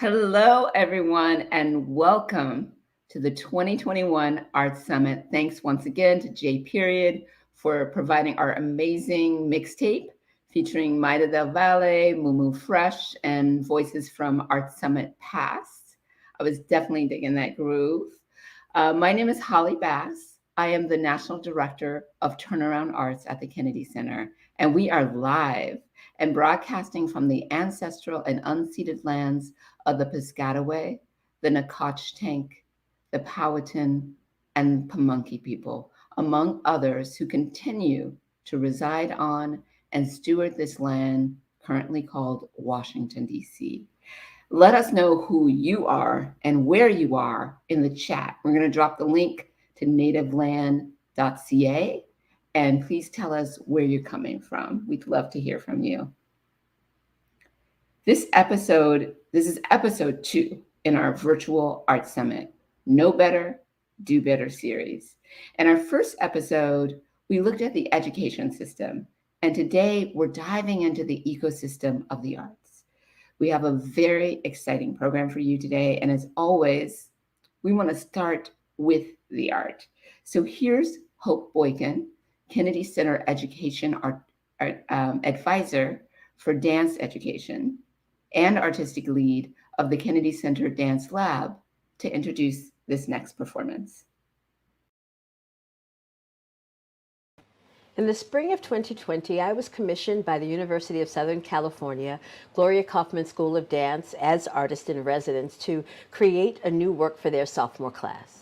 Hello, everyone, and welcome to the 2021 Arts Summit. Thanks once again to J. Period for providing our amazing mixtape featuring Maida Del Valle, Mumu Fresh, and voices from Arts Summit past. I was definitely digging that groove. My name is Holly Bass. I am the National Director of Turnaround Arts at the Kennedy Center, and we are live and broadcasting from the ancestral and unceded lands of the Piscataway, the Nacotchtank, the Powhatan, and Pamunkey people, among others who continue to reside on and steward this land currently called Washington, D.C. Let us know who you are and where you are in the chat. We're going to drop the link to nativeland.ca, and please tell us where you're coming from. We'd love to hear from you. This is episode 2 in our virtual Art Summit, Know Better, Do Better series. In our first episode, we looked at the education system, and today we're diving into the ecosystem of the arts. We have a very exciting program for you today, and as always, we want to start with the art. So here's Hope Boykin, Kennedy Center Education Advisor for Dance Education and artistic lead of the Kennedy Center Dance Lab, to introduce this next performance. In the spring of 2020, I was commissioned by the University of Southern California, Gloria Kaufman School of Dance, as artist in residence to create a new work for their sophomore class.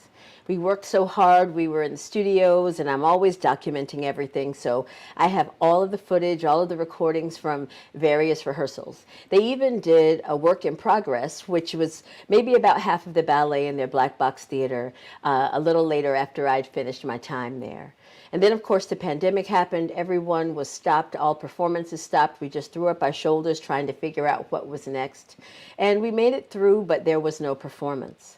We worked so hard, we were in the studios, and I'm always documenting everything, so I have all of the footage, all of the recordings from various rehearsals. They even did a work in progress, which was maybe about half of the ballet in their black box theater, a little later after I'd finished my time there. And then, of course, the pandemic happened. Everyone was stopped. All performances stopped. We just threw up our shoulders trying to figure out what was next. And we made it through, but there was no performance.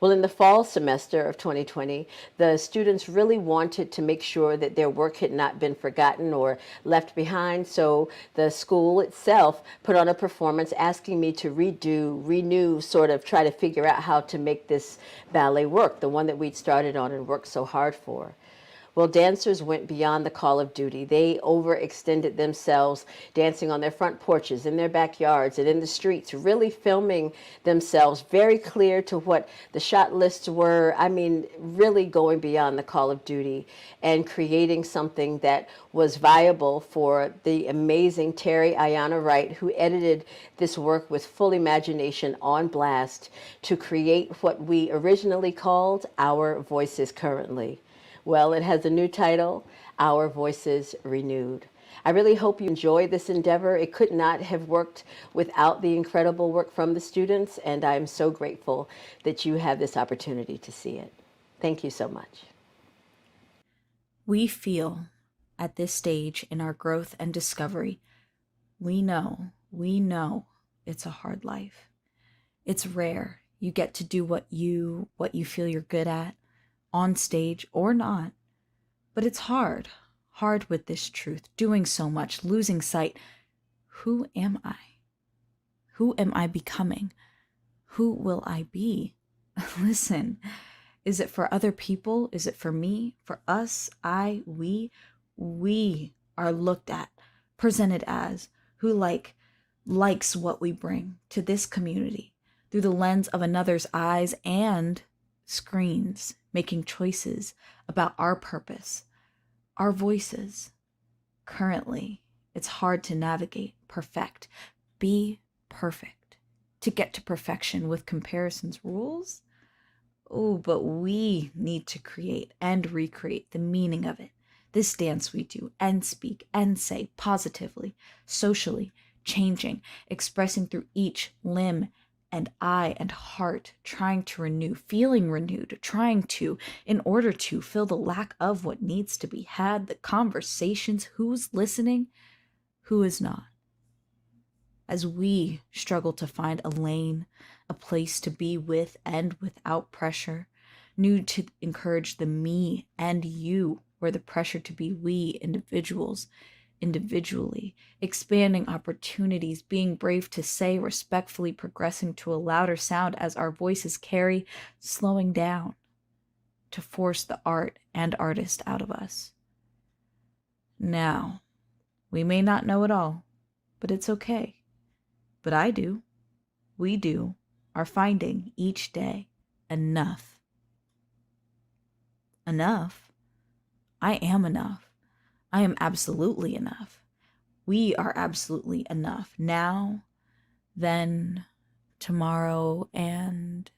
Well, in the fall semester of 2020, the students really wanted to make sure that their work had not been forgotten or left behind. So the school itself put on a performance asking me to renew, sort of try to figure out how to make this ballet work, the one that we'd started on and worked so hard for. Well, dancers went beyond the call of duty. They overextended themselves, dancing on their front porches, in their backyards, and in the streets, really filming themselves very clear to what the shot lists were. I mean, really going beyond the call of duty and creating something that was viable for the amazing Terry Ayanna Wright, who edited this work with full imagination on blast to create what we originally called Our Voices Currently. Well, it has a new title, Our Voices Renewed. I really hope you enjoy this endeavor. It could not have worked without the incredible work from the students, and I'm so grateful that you have this opportunity to see it. Thank you so much. We feel at this stage in our growth and discovery, we know it's a hard life. It's rare. You get to do what you feel you're good at, on stage or not. But it's hard with this truth, doing so much, losing sight. Who am I? Who am I becoming? Who will I be? Listen, is it for other people? Is it for me? For us? We are looked at, presented as who likes what we bring to this community through the lens of another's eyes and screens, making choices about our purpose, our voices. Currently, it's hard to navigate, perfect, be perfect, to get to perfection with comparison's rules. Oh, but we need to create and recreate the meaning of it. This dance we do and speak and say positively, socially, changing, expressing through each limb and eye and heart, trying to renew, feeling renewed, trying to, in order to fill the lack of what needs to be had, the conversations, who's listening, who is not. As we struggle to find a lane, a place to be with and without pressure, new to encourage the me and you, where the pressure to be we individuals individually, expanding opportunities, being brave to say, respectfully progressing to a louder sound as our voices carry, slowing down to force the art and artist out of us. Now, we may not know it all, but it's okay. But I do, we do, are finding each day enough. Enough? I am enough. I am absolutely enough. We are absolutely enough now, then, tomorrow, and...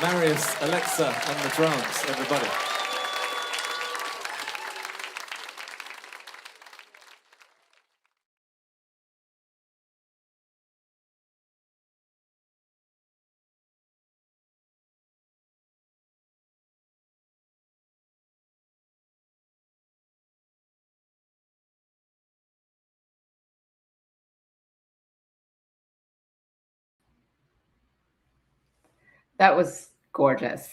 Marius, Alexa on the drums, everybody. That was gorgeous.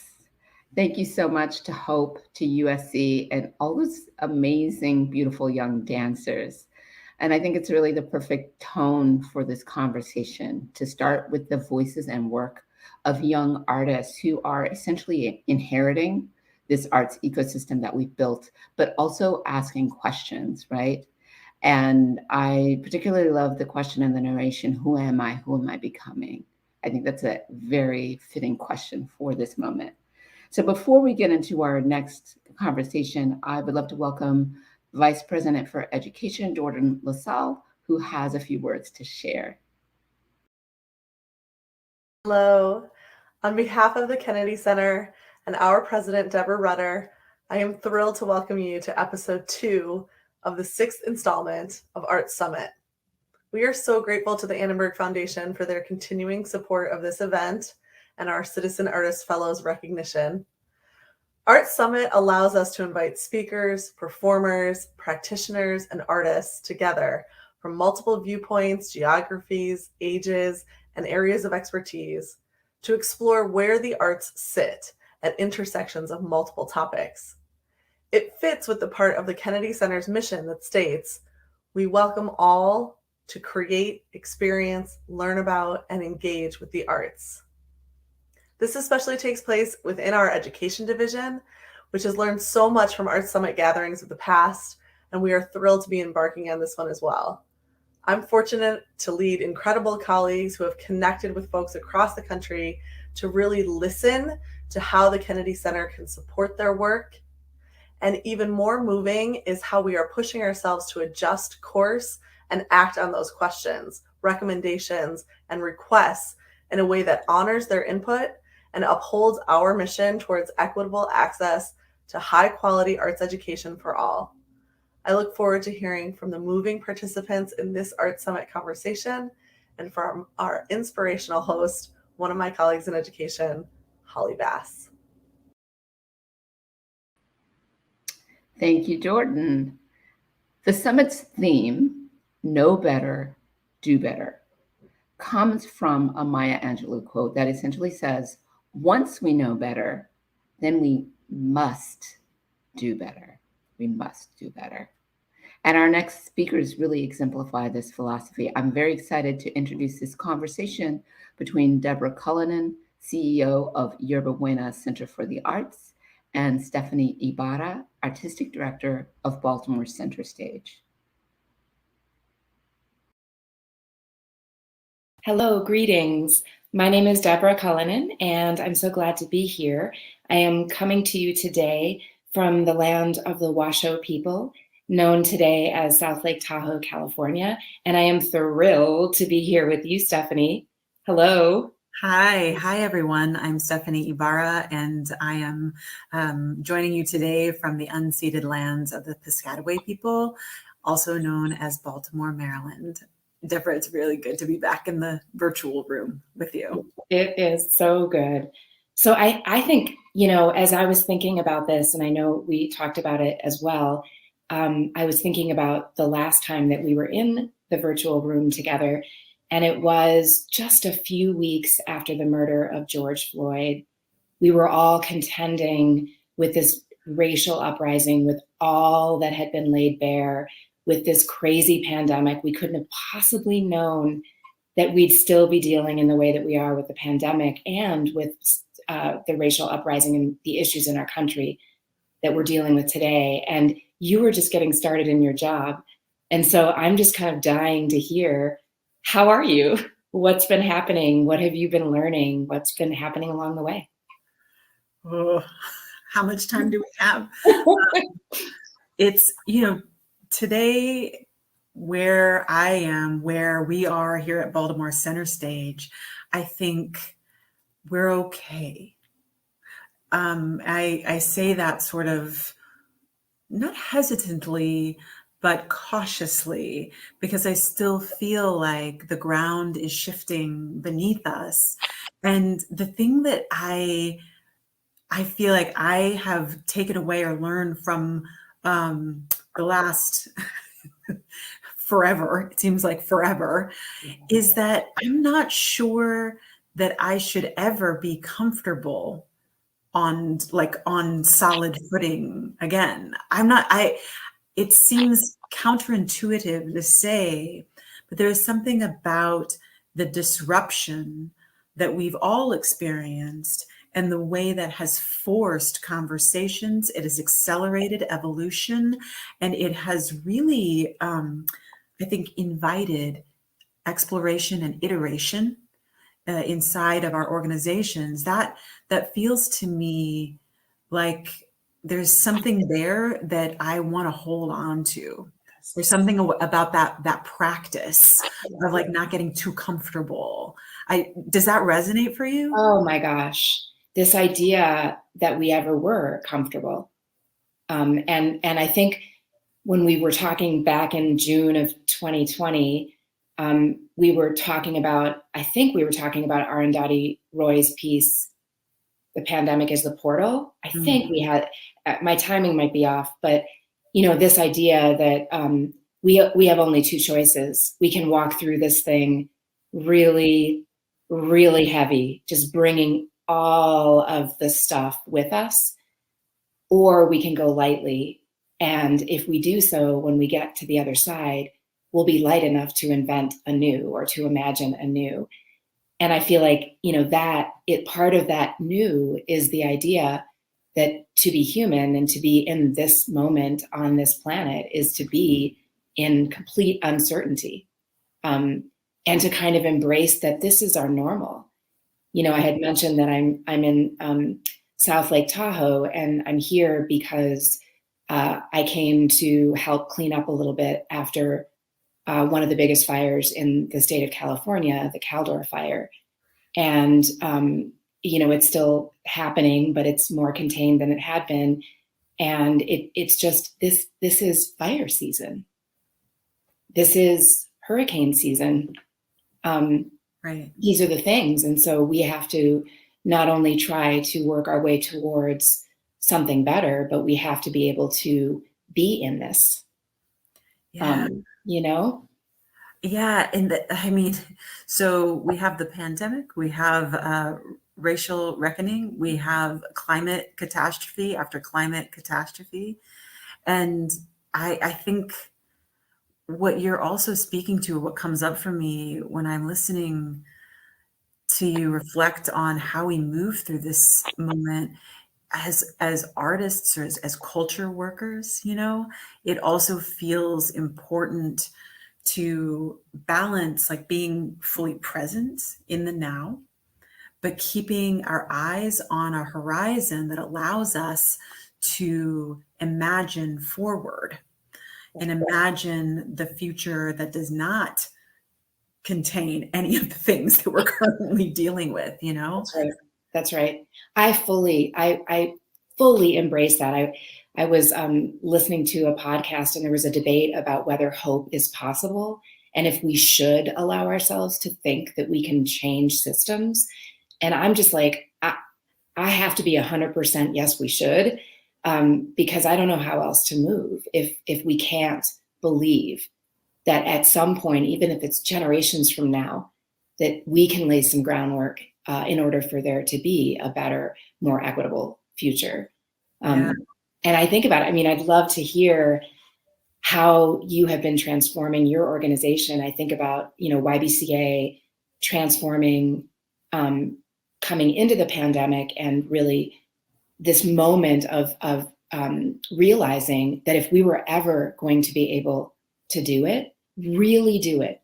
Thank you so much to Hope, to USC, and all those amazing, beautiful young dancers. And I think it's really the perfect tone for this conversation to start with the voices and work of young artists who are essentially inheriting this arts ecosystem that we've built, but also asking questions, right? And I particularly love the question in the narration, who am I? Who am I becoming? I think that's a very fitting question for this moment. So before we get into our next conversation, I would love to welcome Vice President for Education, Jordan LaSalle, who has a few words to share. Hello. On behalf of the Kennedy Center and our president, Deborah Rutter, I am thrilled to welcome you to episode 2 of the 6th installment of Arts Summit. We are so grateful to the Annenberg Foundation for their continuing support of this event and our Citizen Artist Fellows recognition. Arts Summit allows us to invite speakers, performers, practitioners, and artists together from multiple viewpoints, geographies, ages, and areas of expertise to explore where the arts sit at intersections of multiple topics. It fits with the part of the Kennedy Center's mission that states, we welcome all to create, experience, learn about, and engage with the arts. This especially takes place within our education division, which has learned so much from Arts Summit gatherings of the past, and we are thrilled to be embarking on this one as well. I'm fortunate to lead incredible colleagues who have connected with folks across the country to really listen to how the Kennedy Center can support their work. And even more moving is how we are pushing ourselves to adjust course and act on those questions, recommendations, and requests in a way that honors their input and upholds our mission towards equitable access to high-quality arts education for all. I look forward to hearing from the moving participants in this Arts Summit conversation and from our inspirational host, one of my colleagues in education, Holly Bass. Thank you, Jordan. The summit's theme, Know Better, Do Better, comes from a Maya Angelou quote that essentially says, once we know better, then we must do better. We must do better. And our next speakers really exemplify this philosophy. I'm very excited to introduce this conversation between Deborah Cullinan, CEO of Yerba Buena Center for the Arts, and Stephanie Ybarra, Artistic Director of Baltimore Center Stage. Hello, greetings. My name is Deborah Cullinan, and I'm so glad to be here. I am coming to you today from the land of the Washoe people, known today as South Lake Tahoe, California, and I am thrilled to be here with you, Stephanie. Hello. Hi everyone. I'm Stephanie Ybarra, and I am joining you today from the unceded lands of the Piscataway people, also known as Baltimore, Maryland. Deborah, it's really good to be back in the virtual room with you. It is so good. So I think, as I was thinking about this, and I know we talked about it as well, I was thinking about the last time that we were in the virtual room together. And it was just a few weeks after the murder of George Floyd. We were all contending with this racial uprising, with all that had been laid bare, with this crazy pandemic. We couldn't have possibly known that we'd still be dealing in the way that we are with the pandemic and with the racial uprising and the issues in our country that we're dealing with today. And you were just getting started in your job. And so I'm just kind of dying to hear, how are you? What's been happening? What have you been learning? What's been happening along the way? Oh, how much time do we have? It's, today where I am, where we are here at Baltimore Center Stage, I think we're okay. I say that sort of not hesitantly, but cautiously, because I still feel like the ground is shifting beneath us. And the thing that I feel like I have taken away or learned from the last forever, it seems like forever, is that I'm not sure that I should ever be comfortable on solid footing again. It seems counterintuitive to say, but there's something about the disruption that we've all experienced and the way that has forced conversations. It has accelerated evolution, and it has really, I think, invited exploration and iteration inside of our organizations. That feels to me like there's something there that I want to hold on to. There's something about that practice of like not getting too comfortable. Does that resonate for you? Oh my gosh, this idea that we ever were comfortable. And I think when we were talking back in June of 2020, we were talking about Arundhati Roy's piece, "The Pandemic is the Portal." I think we had, my timing might be off, but this idea that we have only two choices. We can walk through this thing really, really heavy, just bringing all of the stuff with us, or we can go lightly. And if we do so, when we get to the other side, we'll be light enough to invent anew or to imagine anew. And I feel like, part of that new is the idea that to be human and to be in this moment on this planet is to be in complete uncertainty, and to kind of embrace that this is our normal. I had mentioned that I'm in South Lake Tahoe, and I'm here because I came to help clean up a little bit after one of the biggest fires in the state of California, the Caldor fire. And, it's still happening, but it's more contained than it had been. And it's just, this is fire season. This is hurricane season. Right. These are the things. And so we have to not only try to work our way towards something better, but we have to be able to be in this. Yeah. Yeah. So we have the pandemic, we have racial reckoning, we have climate catastrophe after climate catastrophe. And I think what you're also speaking to, what comes up for me when I'm listening to you reflect on how we move through this moment as artists or as culture workers, it also feels important to balance like being fully present in the now, but keeping our eyes on a horizon that allows us to imagine forward and imagine the future that does not contain any of the things that we're currently dealing with, That's right. I fully embrace that. I was listening to a podcast, and there was a debate about whether hope is possible and if we should allow ourselves to think that we can change systems. And I'm just like, I have to be 100% yes, we should, because I don't know how else to move if we can't believe that at some point, even if it's generations from now, that we can lay some groundwork in order for there to be a better, more equitable future. And I think about it. I'd love to hear how you have been transforming your organization. I think about, YBCA transforming, coming into the pandemic, and really this moment of realizing that if we were ever going to be able to do it, really do it,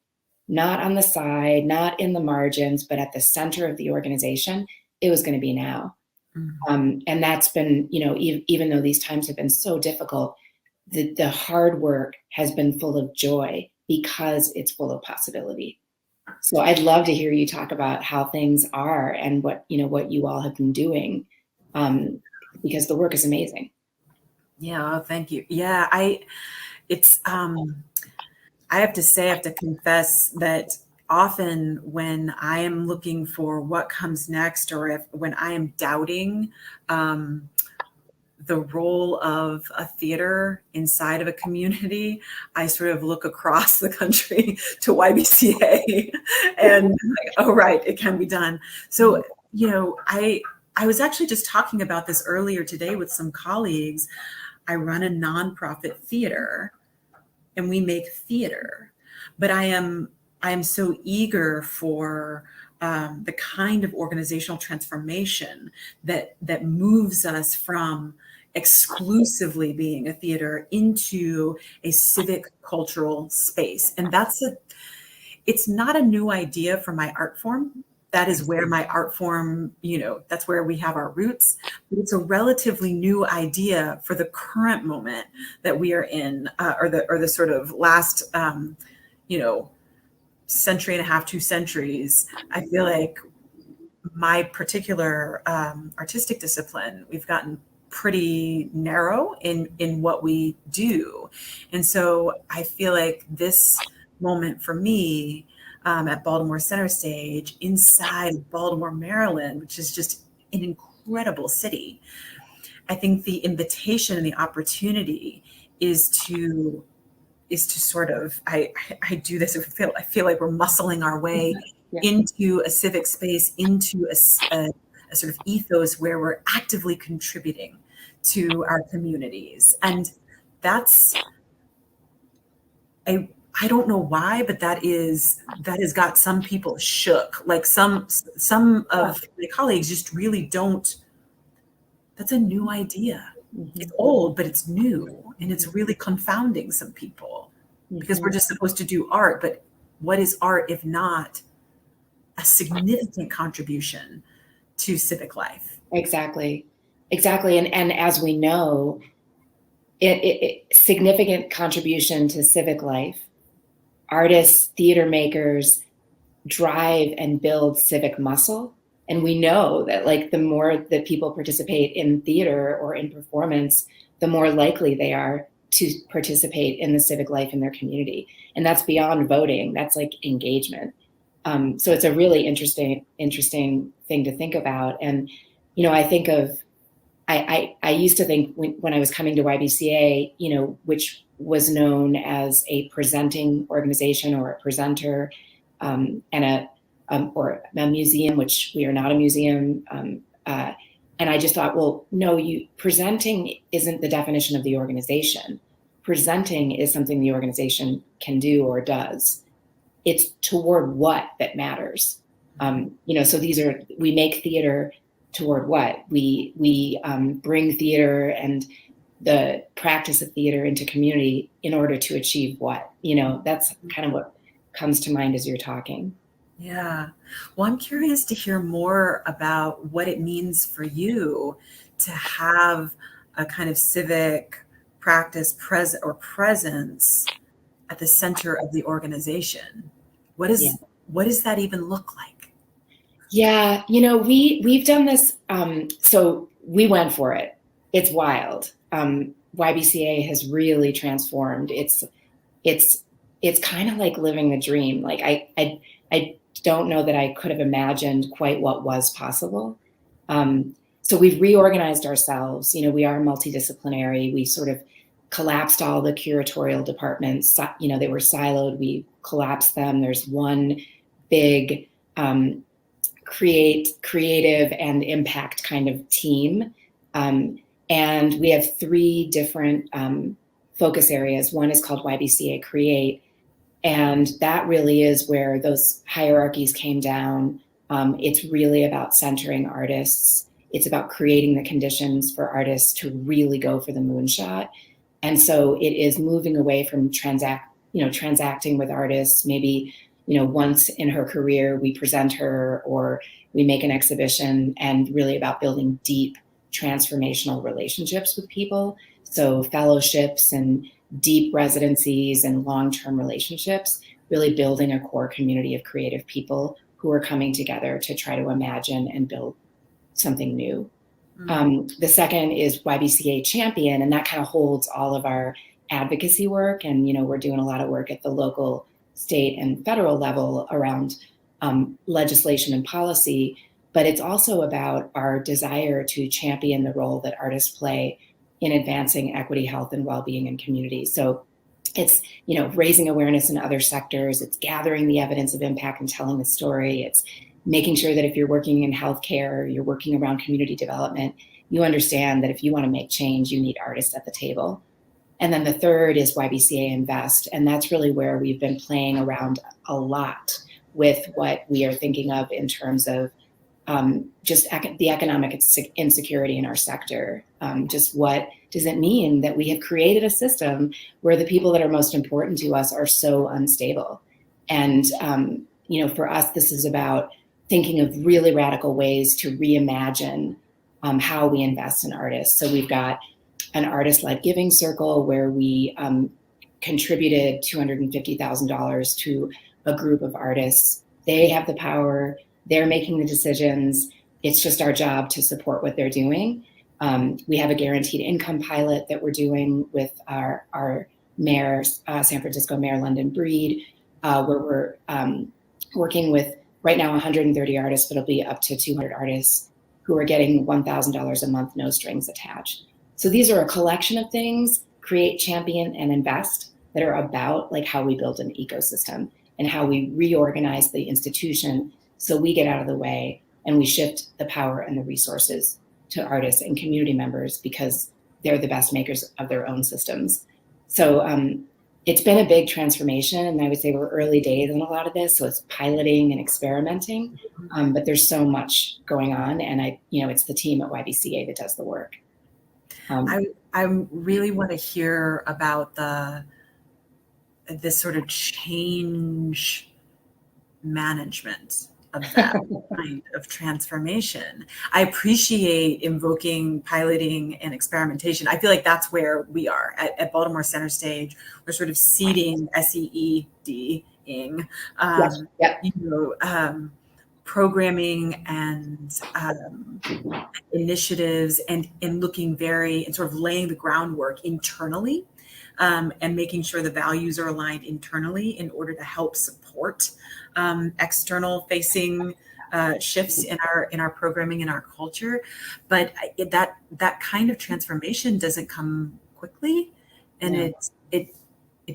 not on the side, not in the margins, but at the center of the organization, it was going to be now. Mm-hmm. And that's been, even though these times have been so difficult, the hard work has been full of joy because it's full of possibility. So I'd love to hear you talk about how things are and what you all have been doing because the work is amazing. Yeah, thank you. Yeah, it's I have to say, I have to confess that often when I am looking for what comes next, or when I am doubting the role of a theater inside of a community, I sort of look across the country to YBCA and like, oh, right, it can be done. So, I was actually just talking about this earlier today with some colleagues. I run a nonprofit theater and we make theater, but I am so eager for the kind of organizational transformation that moves us from exclusively being a theater into a civic cultural space. And it's not a new idea for my art form. That is where my art form, that's where we have our roots. But it's a relatively new idea for the current moment that we are in, or the sort of last, century and a half, 2 centuries. I feel like my particular artistic discipline, we've gotten pretty narrow in what we do. And so I feel like this moment for me at Baltimore Center Stage inside Baltimore, Maryland, which is just an incredible city, I think the invitation and the opportunity is to sort of, I do this, I feel like we're muscling our way into a civic space, into a sort of ethos where we're actively contributing to our communities. And that's, I don't know why, but that has got some people shook. Like some of my colleagues just really don't, that's a new idea. It's old, but it's new. And it's really confounding some people because we're just supposed to do art. But what is art if not a significant contribution to civic life? Exactly. And as we know, it significant contribution to civic life. Artists, theater makers drive and build civic muscle. And we know that like the more that people participate in theater or in performance, the more likely they are to participate in the civic life in their community. And that's beyond voting. That's like engagement. So it's a really interesting thing to think about. And, I think of, I used to think when I was coming to YBCA, which was known as a presenting organization or a presenter, and or a museum, which we are not a museum. And I just thought, well, no, presenting isn't the definition of the organization. Presenting is something the organization can do or does. It's toward what that matters. So we make theater toward what? We bring theater and the practice of theater into community in order to achieve what? That's kind of what comes to mind as you're talking. Yeah. Well, I'm curious to hear more about what it means for you to have a kind of civic practice presence at the center of the organization. What does that even look like? Yeah, we've done this. So we went for it. It's wild. YBCA has really transformed. It's kind of like living the dream. Like I don't know that I could have imagined quite what was possible. So we've reorganized ourselves. We are multidisciplinary. We sort of collapsed all the curatorial departments. They were siloed. We collapsed them. There's one big creative and impact kind of team. And we have 3 different focus areas. One is called YBCA Create. And that really is where those hierarchies came down. It's really about centering artists. It's about creating the conditions for artists to really go for the moonshot. And so it is moving away from transacting with artists. Maybe, once in her career, we present her or we make an exhibition, and really about building deep transformational relationships with people. So fellowships and deep residencies and long-term relationships, really building a core community of creative people who are coming together to try to imagine and build something new. The second is YBCA Champion, and that kind of holds all of our advocacy work. And, we're doing a lot of work at the local, state, and federal level around legislation and policy. But it's also about our desire to champion the role that artists play in advancing equity, health, and well-being in communities. So it's, raising awareness in other sectors. It's gathering the evidence of impact and telling the story. It's making sure that if you're working in healthcare, you're working around community development, you understand that if you want to make change, you need artists at the table. And then the third is YBCA Invest. And that's really where we've been playing around a lot with what we are thinking of in terms of just the economic insecurity in our sector. Just what does it mean that we have created a system where the people that are most important to us are so unstable? And, for us, this is about thinking of really radical ways to reimagine how we invest in artists. So we've got an artist-led giving circle where we contributed $250,000 to a group of artists. They have the power. They're making the decisions. It's just our job to support what they're doing. We have a guaranteed income pilot that we're doing with our mayor, San Francisco Mayor London Breed, where we're working with right now 130 artists, but it'll be up to 200 artists who are getting $1,000 a month, no strings attached. So these are a collection of things, create, champion, and invest, that are about like how we build an ecosystem and how we reorganize the institution so we get out of the way and we shift the power and the resources to artists and community members because they're the best makers of their own systems. So it's been a big transformation, and I would say we're early days in a lot of this. So it's piloting and experimenting, but there's so much going on, and it's the team at YBCA that does the work. I really want to hear about this sort of change management of that kind of transformation. I appreciate invoking piloting and experimentation. I feel like that's where we are at Baltimore Center Stage. We're sort of seeding, SEED-ing, programming and initiatives and looking and sort of laying the groundwork internally and making sure the values are aligned internally in order to help support external facing shifts in our programming and our culture. But that kind of transformation doesn't come quickly, and it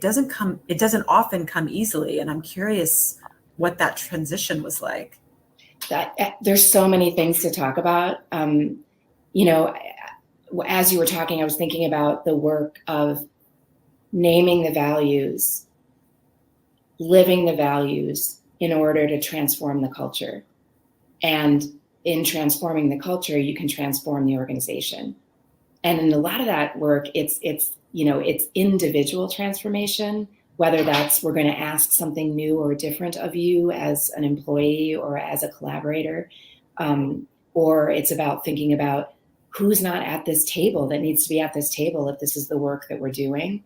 doesn't often come easily. And I'm curious what that transition was like. There's so many things to talk about. As you were talking, I was thinking about the work of naming the values, living the values in order to transform the culture. And in transforming the culture, you can transform the organization. And in a lot of that work, it's individual transformation, whether that's we're going to ask something new or different of you as an employee or as a collaborator, or it's about thinking about who's not at this table that needs to be at this table if this is the work that we're doing.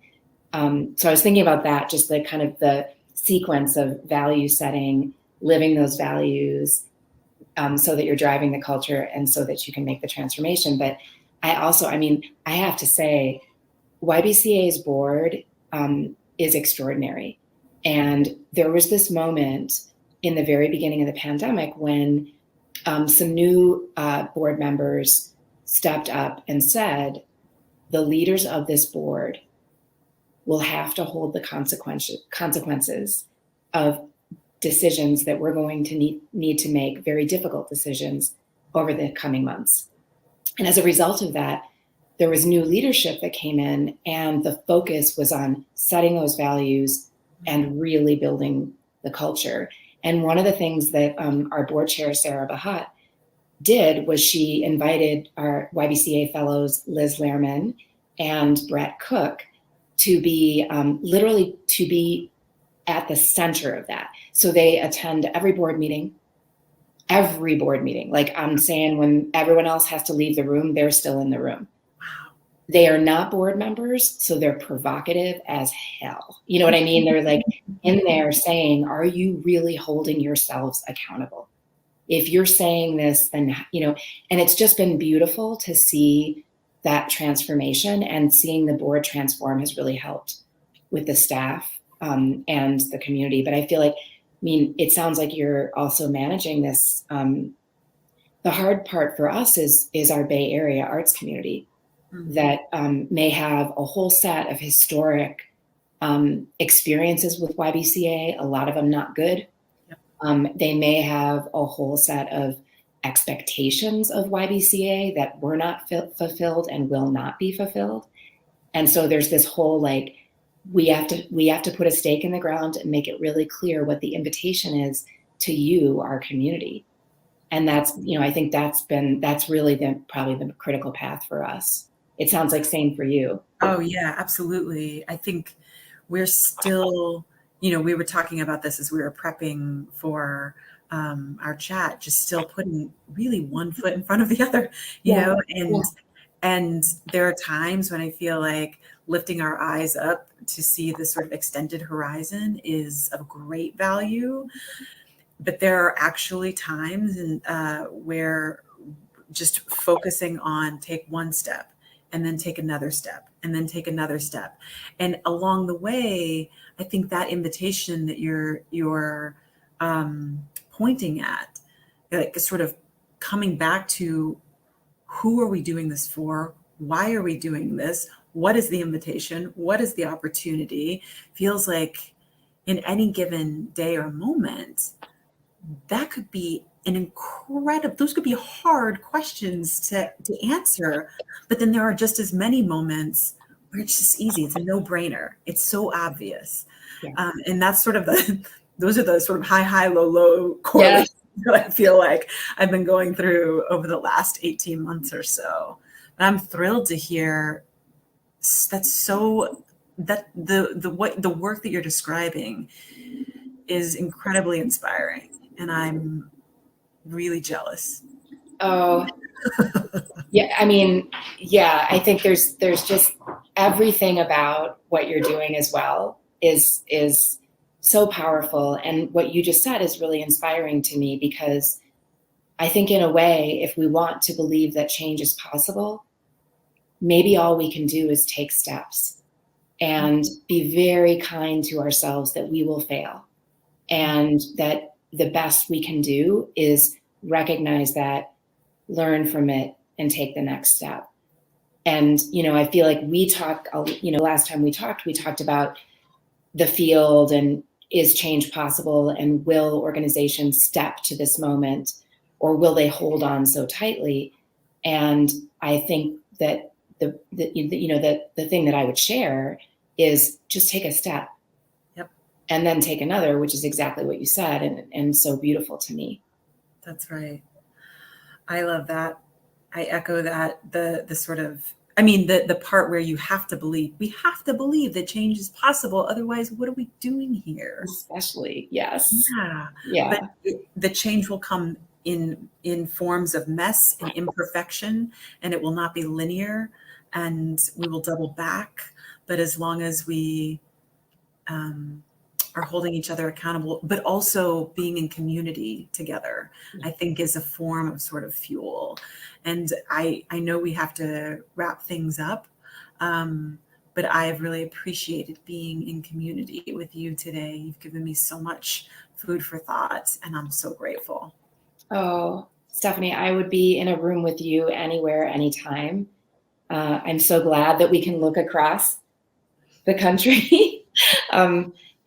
So I was thinking about that, just the kind of the sequence of value setting, living those values, so that you're driving the culture and so that you can make the transformation. But I have to say, YBCA's board is extraordinary. And there was this moment in the very beginning of the pandemic when some new board members stepped up and said, the leaders of this board will have to hold the consequences of decisions that we're going to need to make, very difficult decisions over the coming months. And as a result of that, there was new leadership that came in, and the focus was on setting those values and really building the culture. And one of the things that our board chair, Sarah Bahat, did was she invited our YBCA fellows, Liz Lehrman and Brett Cook, to be literally to be at the center of that. So they attend every board meeting. Like I'm saying, when everyone else has to leave the room, they're still in the room. Wow. They are not board members, so they're provocative as hell. You know what I mean? They're like in there saying, are you really holding yourselves accountable? if you're saying this, then, and it's just been beautiful to see that transformation, and seeing the board transform has really helped with the staff and the community. But I feel like, it sounds like you're also managing this. The hard part for us is our Bay Area arts community that may have a whole set of historic experiences with YBCA, a lot of them not good. They may have a whole set of expectations of YBCA that were not fulfilled and will not be fulfilled. And so there's this whole, like, we have to put a stake in the ground and make it really clear what the invitation is to you, our community. And that's, I think that's really probably the critical path for us. It sounds like same for you. Oh yeah, absolutely. I think we're still, we were talking about this as we were prepping for our chat, just still putting really one foot in front of the other, and there are times when I feel like lifting our eyes up to see the sort of extended horizon is of great value. But there are actually times where just focusing on take one step and then take another step and then take another step. And along the way, I think that invitation that you're pointing at, like sort of coming back to who are we doing this for? Why are we doing this? What is the invitation? What is the opportunity? Feels like in any given day or moment, that could be those could be hard questions to answer, but then there are just as many moments where it's just easy. It's a no-brainer. It's so obvious. Yeah. And that's sort of those are the sort of high, low correlations that I feel like I've been going through over the last 18 months or so. And I'm thrilled to hear that the work that you're describing is incredibly inspiring. And I'm really jealous. Oh, yeah. I think there's just everything about what you're doing as well is so powerful. And what you just said is really inspiring to me, because I think in a way, if we want to believe that change is possible, maybe all we can do is take steps and be very kind to ourselves that we will fail, and that the best we can do is recognize that, learn from it, and take the next step. And, I feel like last time we talked about the field and is change possible, and will organizations step to this moment, or will they hold on so tightly? And I think that the thing that I would share is just take a step. And then take another, which is exactly what you said, and so beautiful to me. That's right. I love that. I echo that. The sort of, the part where you have to believe. We have to believe that change is possible. Otherwise, what are we doing here? Especially, yes. Yeah. But the change will come in forms of mess and imperfection, and it will not be linear, and we will double back. But as long as we are holding each other accountable, but also being in community together, I think is a form of sort of fuel. And I know we have to wrap things up, but I've really appreciated being in community with you today. You've given me so much food for thought, and I'm so grateful. Oh, Stephanie, I would be in a room with you anywhere, anytime. I'm so glad that we can look across the country.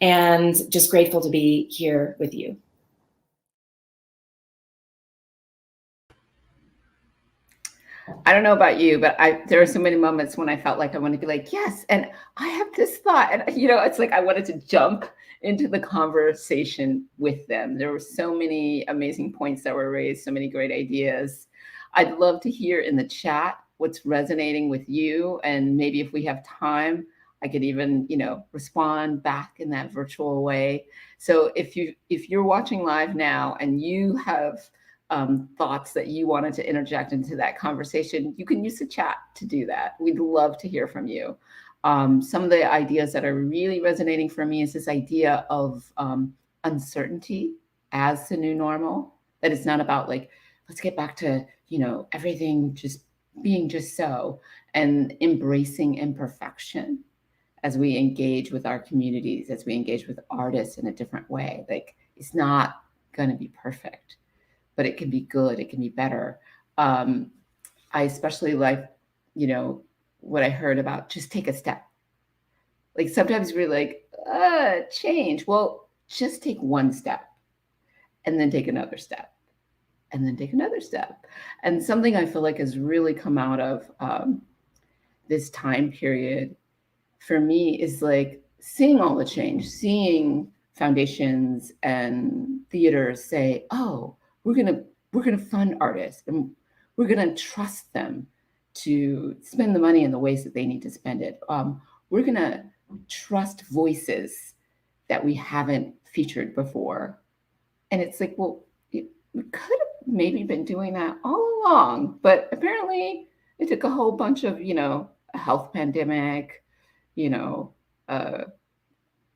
And just grateful to be here with you. I don't know about you, but there are so many moments when I felt like I want to be like, yes, and I have this thought. And, it's like I wanted to jump into the conversation with them. There were so many amazing points that were raised, so many great ideas. I'd love to hear in the chat what's resonating with you. And maybe if we have time, I could even, respond back in that virtual way. So if you're watching live now and you have thoughts that you wanted to interject into that conversation, you can use the chat to do that. We'd love to hear from you. Some of the ideas that are really resonating for me is this idea of uncertainty as the new normal. that it's not about like, let's get back to, everything just being just so, and embracing imperfection as we engage with our communities, as we engage with artists in a different way. Like, it's not going to be perfect, but it can be good, it can be better. I especially like, what I heard about just take a step. Like, sometimes we're like, change. Well, just take one step and then take another step and then take another step. And something I feel like has really come out of this time period for me is like seeing all the change, seeing foundations and theaters say, oh, we're gonna fund artists and we're gonna trust them to spend the money in the ways that they need to spend it. We're gonna trust voices that we haven't featured before. And it's like, well, we could have maybe been doing that all along, but apparently it took a whole bunch of, a health pandemic, a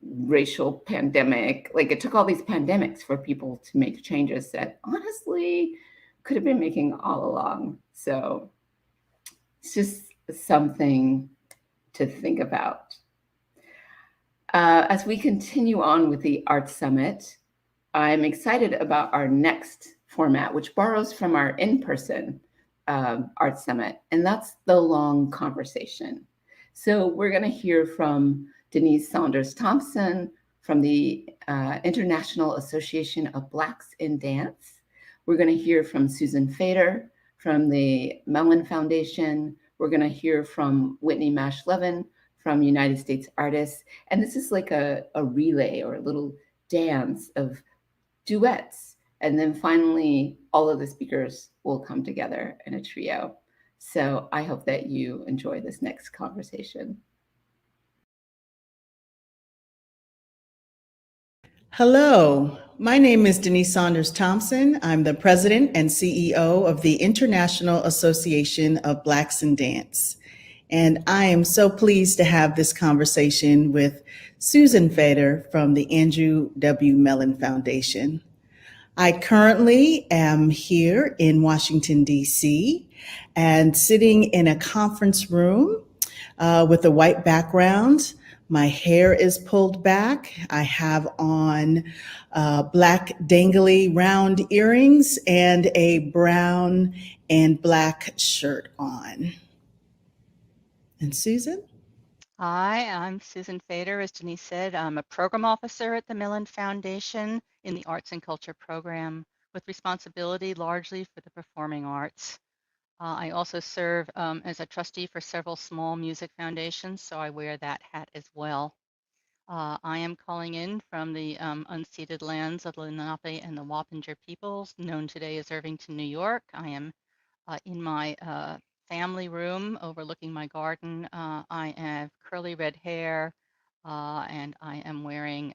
racial pandemic. Like, it took all these pandemics for people to make changes that honestly could have been making all along. So it's just something to think about. As we continue on with the Art Summit, I'm excited about our next format, which borrows from our in-person Art Summit, and that's the long conversation. So we're going to hear from Denise Saunders Thompson from the International Association of Blacks in Dance. We're going to hear from Susan Fader from the Mellon Foundation. We're going to hear from Whitney Mash Levin from United States Artists. And this is like a relay or a little dance of duets. And then finally, all of the speakers will come together in a trio. So I hope that you enjoy this next conversation. Hello, my name is Denise Saunders Thompson. I'm the president and CEO of the International Association of Blacks in Dance. And I am so pleased to have this conversation with Susan Fader from the Andrew W. Mellon Foundation. I currently am here in Washington, D.C., and sitting in a conference room with a white background. My hair is pulled back. I have on black dangly round earrings and a brown and black shirt on. And Susan? Hi, I'm Susan Fader. As Denise said, I'm a program officer at the Mellon Foundation in the Arts and Culture program with responsibility largely for the performing arts. I also serve as a trustee for several small music foundations, so I wear that hat as well. I am calling in from the unceded lands of the Lenape and the Wappinger peoples, known today as Irvington, New York. I am in my family room overlooking my garden. I have curly red hair and I am wearing,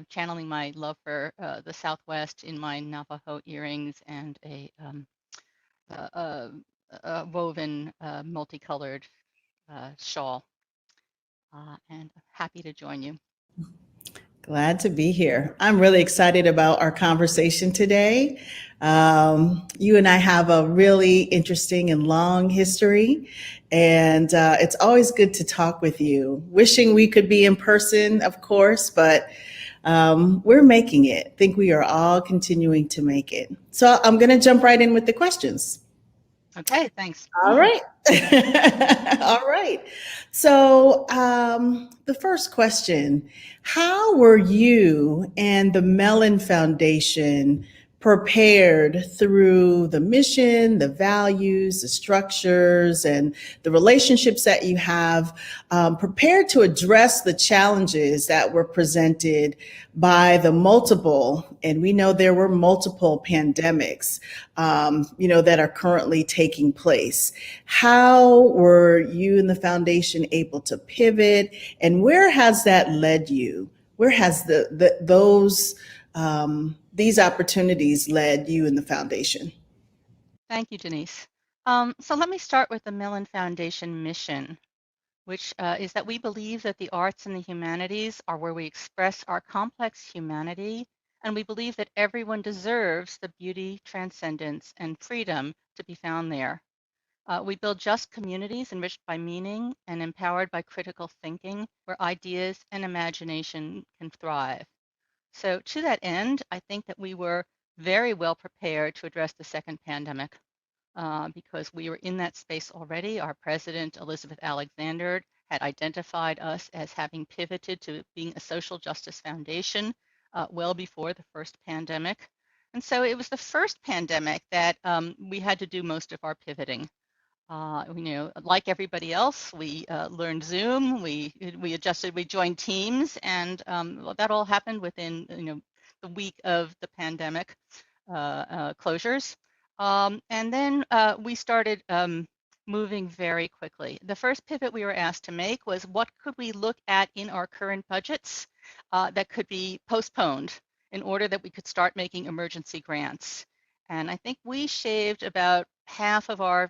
channeling my love for the Southwest in my Navajo earrings and a woven multicolored shawl. And happy to join you. Glad to be here. I'm really excited about our conversation today. You and I have a really interesting and long history, and it's always good to talk with you. Wishing we could be in person, of course, but we're making it. I think we are all continuing to make it. So I'm going to jump right in with the questions. Okay, thanks. All right. All right. So the first question, how were you and the Mellon Foundation prepared through the mission, the values, the structures, and the relationships that you have, prepared to address the challenges that were presented by the multiple, and we know there were multiple pandemics, that are currently taking place? How were you and the foundation able to pivot, and where has that led you? Where has these opportunities led you and the foundation? Thank you, Denise. So let me start with the Mellon Foundation mission, which is that we believe that the arts and the humanities are where we express our complex humanity and we believe that everyone deserves the beauty, transcendence, and freedom to be found there. We build just communities enriched by meaning and empowered by critical thinking, where ideas and imagination can thrive. So to that end, I think that we were very well prepared to address the second pandemic because we were in that space already. Our president, Elizabeth Alexander, had identified us as having pivoted to being a social justice foundation well before the first pandemic. And so it was the first pandemic that we had to do most of our pivoting. Like everybody else, we learned Zoom, we adjusted, we joined Teams, and that all happened within the week of the pandemic closures. And then we started moving very quickly. The first pivot we were asked to make was what could we look at in our current budgets that could be postponed in order that we could start making emergency grants. And I think we shaved about half of our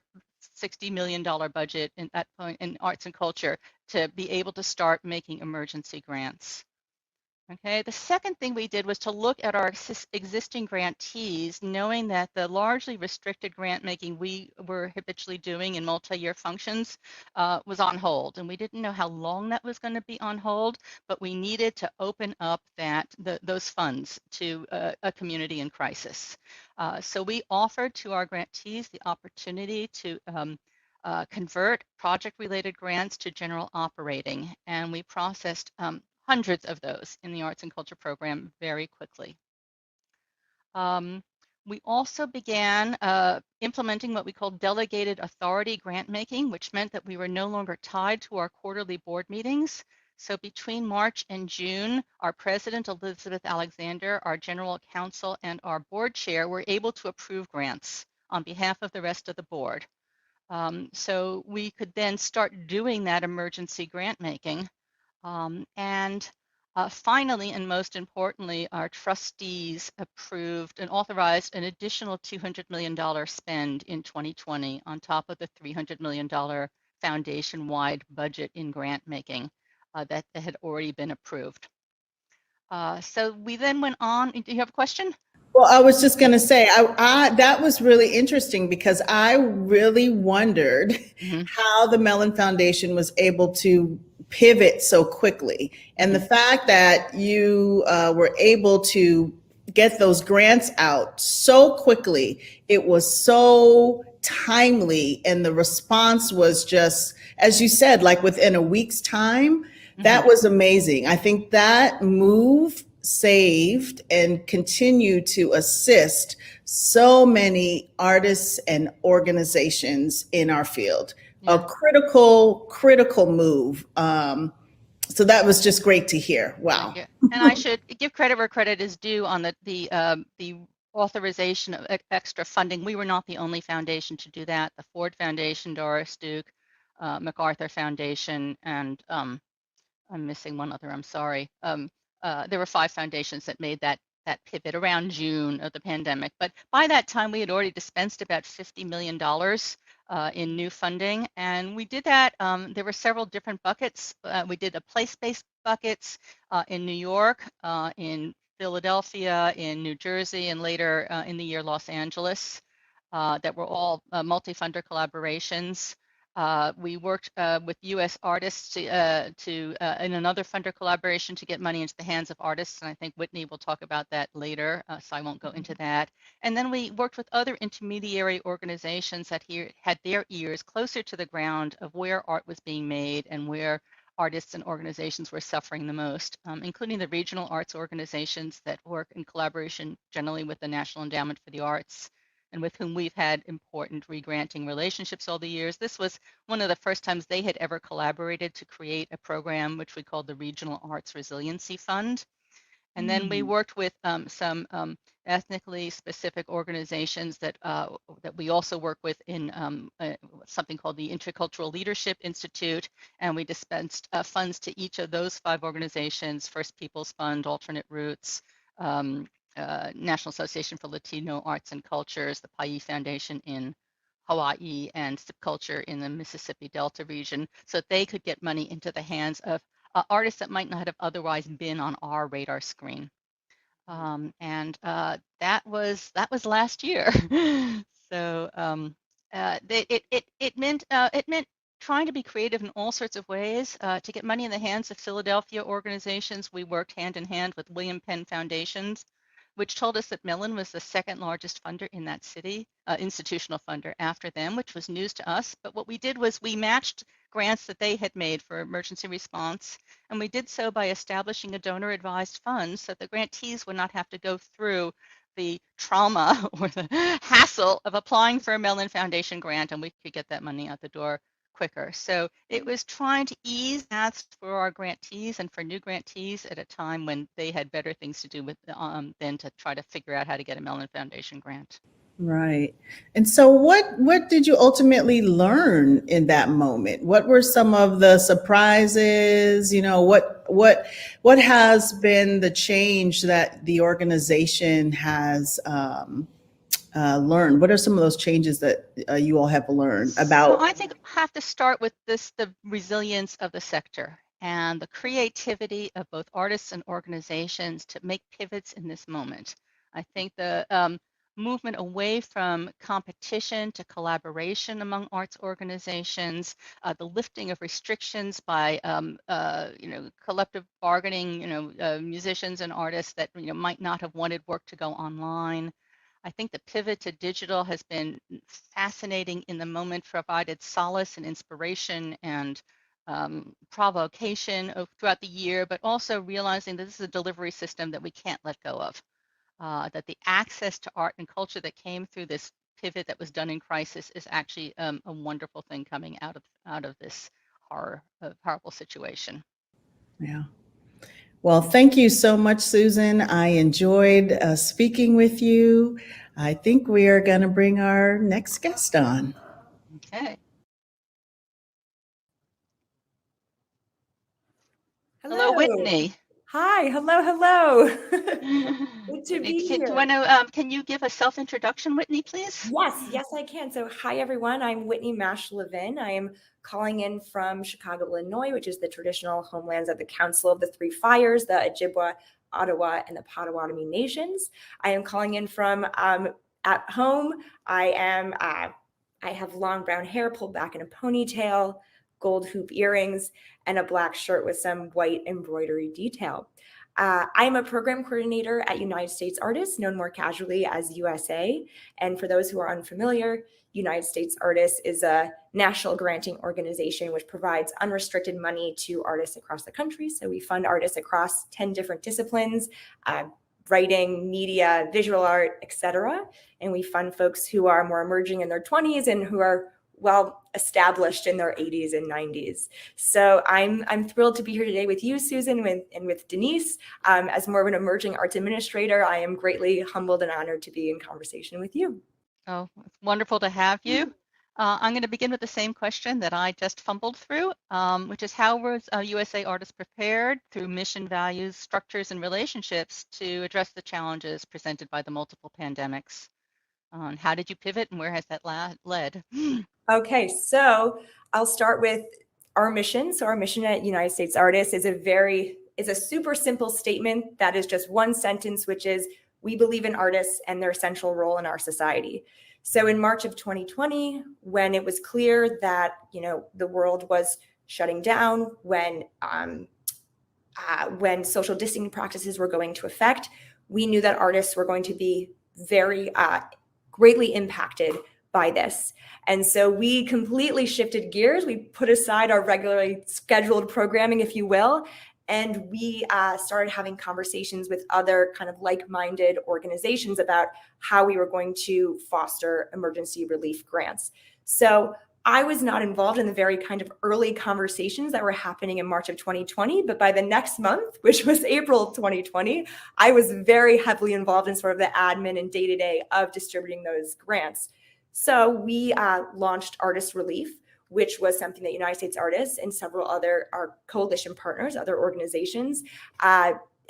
$60 million budget at that point in arts and culture to be able to start making emergency grants. Okay, the second thing we did was to look at our existing grantees, knowing that the largely restricted grant making we were habitually doing in multi-year functions was on hold. And we didn't know how long that was going to be on hold, but we needed to open up those funds to a community in crisis. So we offered to our grantees the opportunity to convert project-related grants to general operating, and we processed hundreds of those in the arts and culture program very quickly. We also began implementing what we call delegated authority grant making, which meant that we were no longer tied to our quarterly board meetings. So between March and June, our president, Elizabeth Alexander, our general counsel, and our board chair were able to approve grants on behalf of the rest of the board. So we could then start doing that emergency grant making. Finally, and most importantly, our trustees approved and authorized an additional $200 million spend in 2020 on top of the $300 million foundation-wide budget in grant making that had already been approved. So we then went on. Do you have a question? Well, I was just going to say, that was really interesting because I really wondered how the Mellon Foundation was able to pivot so quickly. And the fact that you were able to get those grants out so quickly, it was so timely. And the response was just, as you said, like within a week's time, that was amazing. I think that move saved and continue to assist so many artists and organizations in our field. A critical move. So that was just great to hear. Wow. And I should give credit where credit is due on the authorization of extra funding. We were not the only foundation to do that. The Ford Foundation, Doris Duke, MacArthur Foundation, and I'm missing one other, I'm sorry. There were 5 foundations that made that pivot around June of the pandemic. But by that time, we had already dispensed about $50 million in new funding. And we did that, there were several different buckets. We did a place-based buckets in New York, in Philadelphia, in New Jersey, and later in the year Los Angeles, that were all multi-funder collaborations. We worked with U.S. artists in another funder collaboration to get money into the hands of artists, and I think Whitney will talk about that later, so I won't go into that. And then we worked with other intermediary organizations that had their ears closer to the ground of where art was being made and where artists and organizations were suffering the most, including the regional arts organizations that work in collaboration generally with the National Endowment for the Arts, and with whom we've had important regranting relationships all the years. This was one of the first times they had ever collaborated to create a program which we called the Regional Arts Resiliency Fund. And then we worked with some ethnically specific organizations that we also work with in something called the Intercultural Leadership Institute, and we dispensed funds to each of those 5 organizations: First Peoples Fund, Alternate Roots, National Association for Latino Arts and Cultures, the Pai Foundation in Hawaii, and Subculture in the Mississippi Delta region, so that they could get money into the hands of artists that might not have otherwise been on our radar screen. And that was last year. So it meant trying to be creative in all sorts of ways to get money in the hands of Philadelphia organizations. We worked hand in hand with William Penn Foundations, which told us that Mellon was the second largest funder in that city, institutional funder after them, which was news to us. But what we did was we matched grants that they had made for emergency response, and we did so by establishing a donor-advised fund so the grantees would not have to go through the trauma or the hassle of applying for a Mellon Foundation grant, and we could get that money out the door quicker. So it was trying to ease paths for our grantees and for new grantees at a time when they had better things to do with than to try to figure out how to get a Mellon Foundation grant. Right. And so what did you ultimately learn in that moment? What were some of the surprises? You know, what has been the change that the organization has learned? What are some of those changes that you all have learned about? So I think I have to start with the resilience of the sector and the creativity of both artists and organizations to make pivots in this moment. I think the movement away from competition to collaboration among arts organizations, the lifting of restrictions by collective bargaining, musicians and artists that might not have wanted work to go online. I think the pivot to digital has been fascinating in the moment, provided solace and inspiration and provocation throughout the year, but also realizing that this is a delivery system that we can't let go of. That the access to art and culture that came through this pivot that was done in crisis is actually a wonderful thing coming out of this horrible situation. Yeah. Well, thank you so much, Susan. I enjoyed speaking with you. I think we are going to bring our next guest on. Okay. Hello, Whitney. Hi, hello. Good to be here. Can you give a self-introduction, Whitney, please? Yes, I can. So hi, everyone. I'm Whitney Mash Levin. I am calling in from Chicago, Illinois, which is the traditional homelands of the Council of the Three Fires, the Ojibwa, Ottawa, and the Potawatomi Nations. I am calling in from at home. I have long brown hair pulled back in a ponytail, gold hoop earrings, and a black shirt with some white embroidery detail. I'm a program coordinator at United States Artists, known more casually as USA. And for those who are unfamiliar, United States Artists is a national granting organization which provides unrestricted money to artists across the country. So we fund artists across 10 different disciplines, writing, media, visual art, etc. And we fund folks who are more emerging in their 20s and who are well established in their 80s and 90s. So I'm thrilled to be here today with you, Susan, and with Denise. As more of an emerging arts administrator, I am greatly humbled and honored to be in conversation with you. Oh, it's wonderful to have you. I'm going to begin with the same question that I just fumbled through, which is how was USA Artists prepared through mission, values, structures, and relationships to address the challenges presented by the multiple pandemics? How did you pivot and where has that led? Okay, so I'll start with our mission. So our mission at United States Artists is a super simple statement that is just one sentence, which is, we believe in artists and their central role in our society. So in March of 2020, when it was clear that, the world was shutting down, when social distancing practices were going to affect, we knew that artists were going to be very greatly impacted by this. And so we completely shifted gears. We put aside our regularly scheduled programming, if you will, and we started having conversations with other kind of like-minded organizations about how we were going to foster emergency relief grants. So I was not involved in the very kind of early conversations that were happening in March of 2020, but by the next month, which was April 2020, I was very heavily involved in sort of the admin and day-to-day of distributing those grants. So we launched Artist Relief, which was something that United States Artists and several other our coalition partners, other organizations,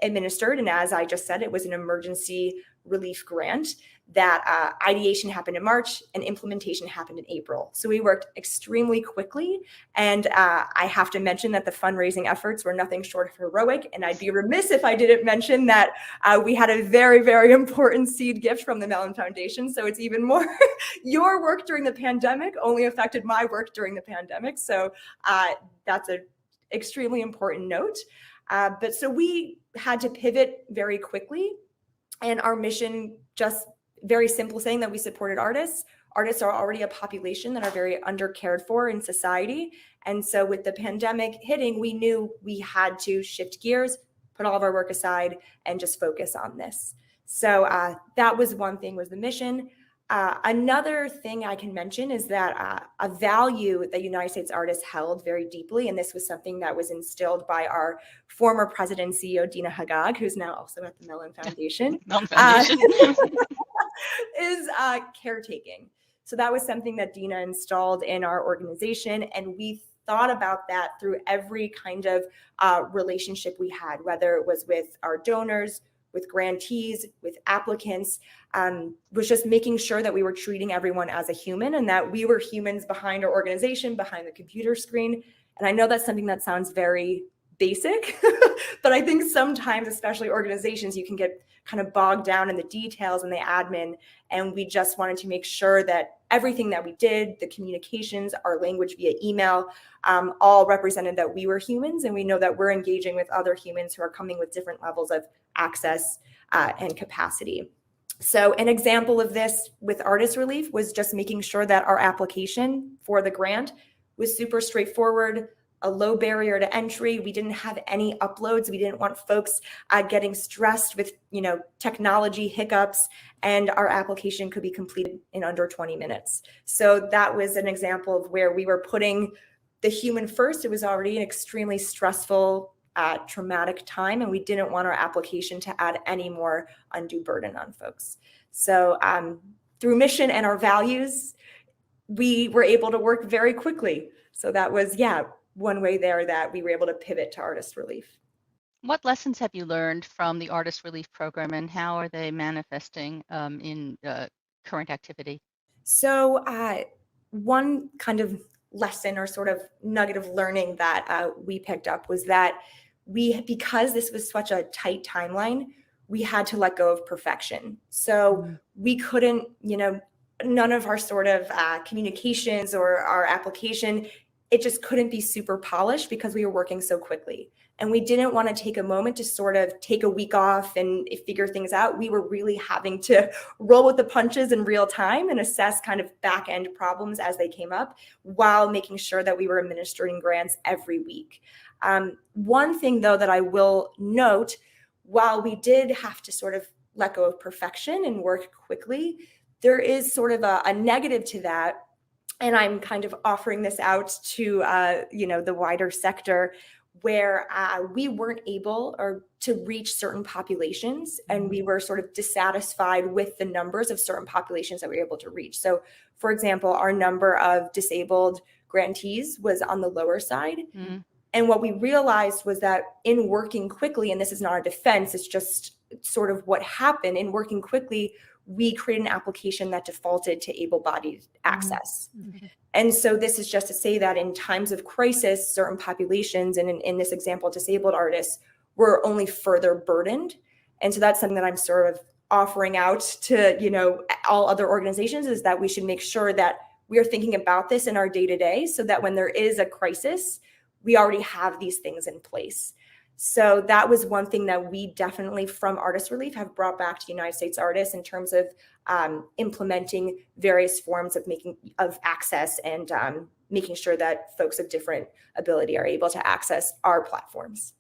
administered. And as I just said, it was an emergency relief grant that ideation happened in March and implementation happened in April. So we worked extremely quickly. And I have to mention that the fundraising efforts were nothing short of heroic. And I'd be remiss if I didn't mention that we had a very, very important seed gift from the Mellon Foundation. So it's even more, your work during the pandemic only affected my work during the pandemic. So that's an extremely important note. But so we had to pivot very quickly. And our mission, just very simple, saying that we supported artists. Artists are already a population that are very undercared for in society. And so with the pandemic hitting, we knew we had to shift gears, put all of our work aside, and just focus on this. So that was one thing, was the mission. Another thing I can mention is that a value that United States artists held very deeply, and this was something that was instilled by our former president and CEO, Dina Haggag, who's now also at the Mellon Foundation, is caretaking. So that was something that Dina installed in our organization, and we thought about that through every kind of relationship we had, whether it was with our donors, with grantees, with applicants, was just making sure that we were treating everyone as a human and that we were humans behind our organization, behind the computer screen. And I know that's something that sounds very basic, but I think sometimes, especially organizations, you can get kind of bogged down in the details and the admin. And we just wanted to make sure that everything that we did, the communications, our language via email, all represented that we were humans, and we know that we're engaging with other humans who are coming with different levels of access and capacity. So an example of this with Artist Relief was just making sure that our application for the grant was super straightforward, a low barrier to entry. We didn't have any uploads. We didn't want folks getting stressed with, technology hiccups, and our application could be completed in under 20 minutes. So that was an example of where we were putting the human first. It was already an extremely stressful, traumatic time, and we didn't want our application to add any more undue burden on folks. So through mission and our values, we were able to work very quickly. So that was, one way there that we were able to pivot to Artist Relief. What lessons have you learned from the Artist Relief Program, and how are they manifesting in current activity? So one kind of lesson or sort of nugget of learning that we picked up was that because this was such a tight timeline, we had to let go of perfection. So we couldn't, none of our sort of communications or our application, it just couldn't be super polished because we were working so quickly. And we didn't want to take a moment to sort of take a week off and figure things out. We were really having to roll with the punches in real time and assess kind of back end problems as they came up, while making sure that we were administering grants every week. One thing, though, that I will note, while we did have to sort of let go of perfection and work quickly, there is sort of a negative to that. And I'm kind of offering this out to, the wider sector, where we weren't able to reach certain populations, and we were sort of dissatisfied with the numbers of certain populations that we were able to reach. So, for example, our number of disabled grantees was on the lower side. Mm-hmm. And what we realized was that in working quickly, and this is not a defense, it's just sort of what happened, in working quickly, we created an application that defaulted to able-bodied access. Mm-hmm. And so this is just to say that in times of crisis, certain populations, and in this example, disabled artists, were only further burdened. And so that's something that I'm sort of offering out to, all other organizations, is that we should make sure that we are thinking about this in our day-to-day, so that when there is a crisis, we already have these things in place. So that was one thing that we definitely, from Artist Relief, have brought back to United States artists in terms of implementing various forms of access and making sure that folks of different ability are able to access our platforms.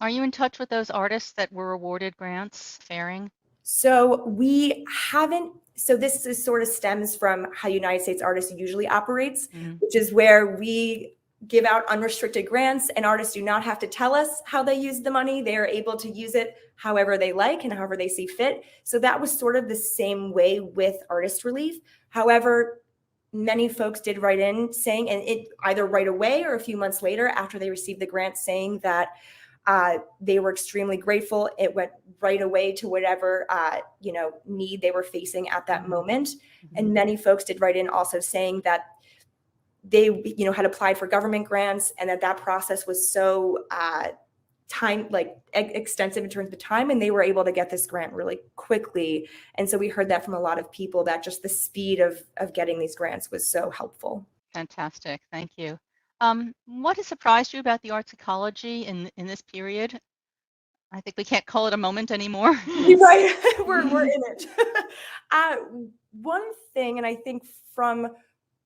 Are you in touch with those artists that were awarded grants, faring? So we haven't. So this is sort of stems from how United States Artists usually operates, which is where we give out unrestricted grants, and artists do not have to tell us how they use the money. They are able to use it however they like and however they see fit. So that was sort of the same way with Artist Relief. However, many folks did write in saying, and it either right away or a few months later after they received the grant, saying that They were extremely grateful. It went right away to whatever need they were facing at that moment. And many folks did write in also saying that they had applied for government grants, and that process was so extensive in terms of time, and they were able to get this grant really quickly. And so we heard that from a lot of people, that just the speed of getting these grants was so helpful. Fantastic, thank you. What has surprised you about the arts ecology in this period? I think we can't call it a moment anymore. Right, we're in it. One thing, and I think from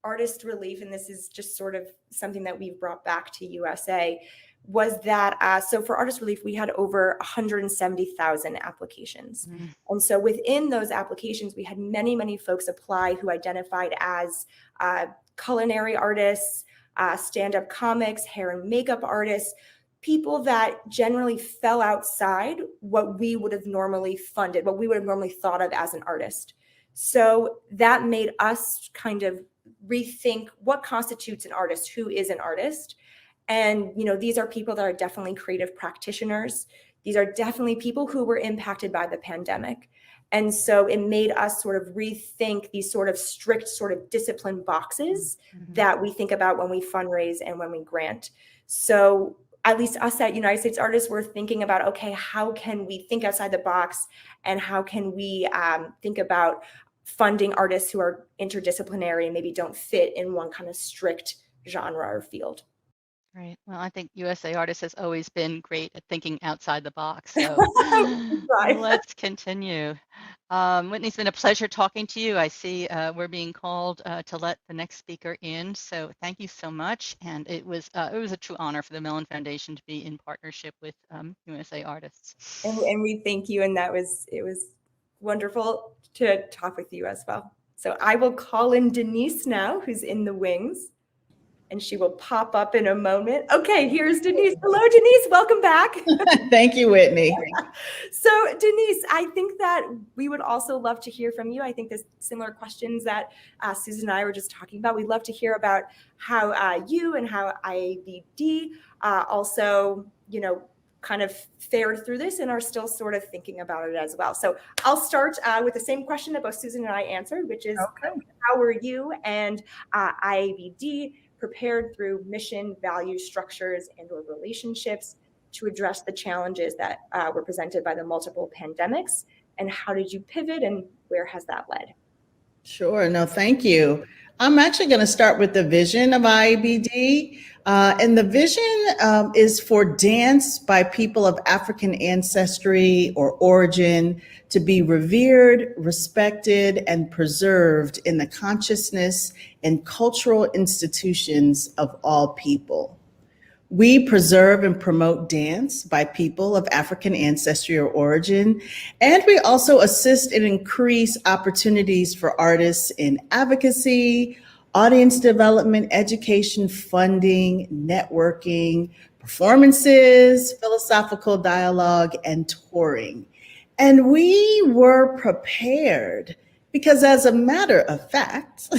Artist Relief, and this is just sort of something that we've brought back to USA, was that so for Artist Relief, we had over 170,000 applications. And so within those applications, we had many, many folks apply who identified as culinary artists, stand-up comics, hair and makeup artists, people that generally fell outside what we would have normally funded, what we would have normally thought of as an artist. So that made us kind of rethink what constitutes an artist, who is an artist. And, these are people that are definitely creative practitioners. These are definitely people who were impacted by the pandemic. And so it made us sort of rethink these sort of strict sort of discipline boxes that we think about when we fundraise and when we grant. So at least us at United States Artists, we're thinking about, okay, how can we think outside the box, and how can we think about funding artists who are interdisciplinary and maybe don't fit in one kind of strict genre or field. Right. Well, I think USA Artists has always been great at thinking outside the box. So let's continue. Whitney, it's been a pleasure talking to you. I see we're being called to let the next speaker in. So thank you so much. And it was a true honor for the Mellon Foundation to be in partnership with USA Artists. And we thank you. And it was wonderful to talk with you as well. So I will call in Denise now, who's in the wings, and she will pop up in a moment. Okay, here's Denise. Hello, Denise. Welcome back. Thank you, Whitney. So Denise, I think that we would also love to hear from you. I think there's similar questions that Susan and I were just talking about. We'd love to hear about how you and how IABD also, kind of fared through this and are still sort of thinking about it as well. So I'll start with the same question that both Susan and I answered, which is how were you and IABD prepared through mission, value structures, and or relationships to address the challenges that were presented by the multiple pandemics, and how did you pivot and where has that led? Sure. No, thank you. I'm actually going to start with the vision of IABD. And the vision is for dance by people of African ancestry or origin to be revered, respected, and preserved in the consciousness and cultural institutions of all people. We preserve and promote dance by people of African ancestry or origin, and we also assist and increase opportunities for artists in advocacy, audience development, education, funding, networking, performances, philosophical dialogue, and touring. And we were prepared because, as a matter of fact,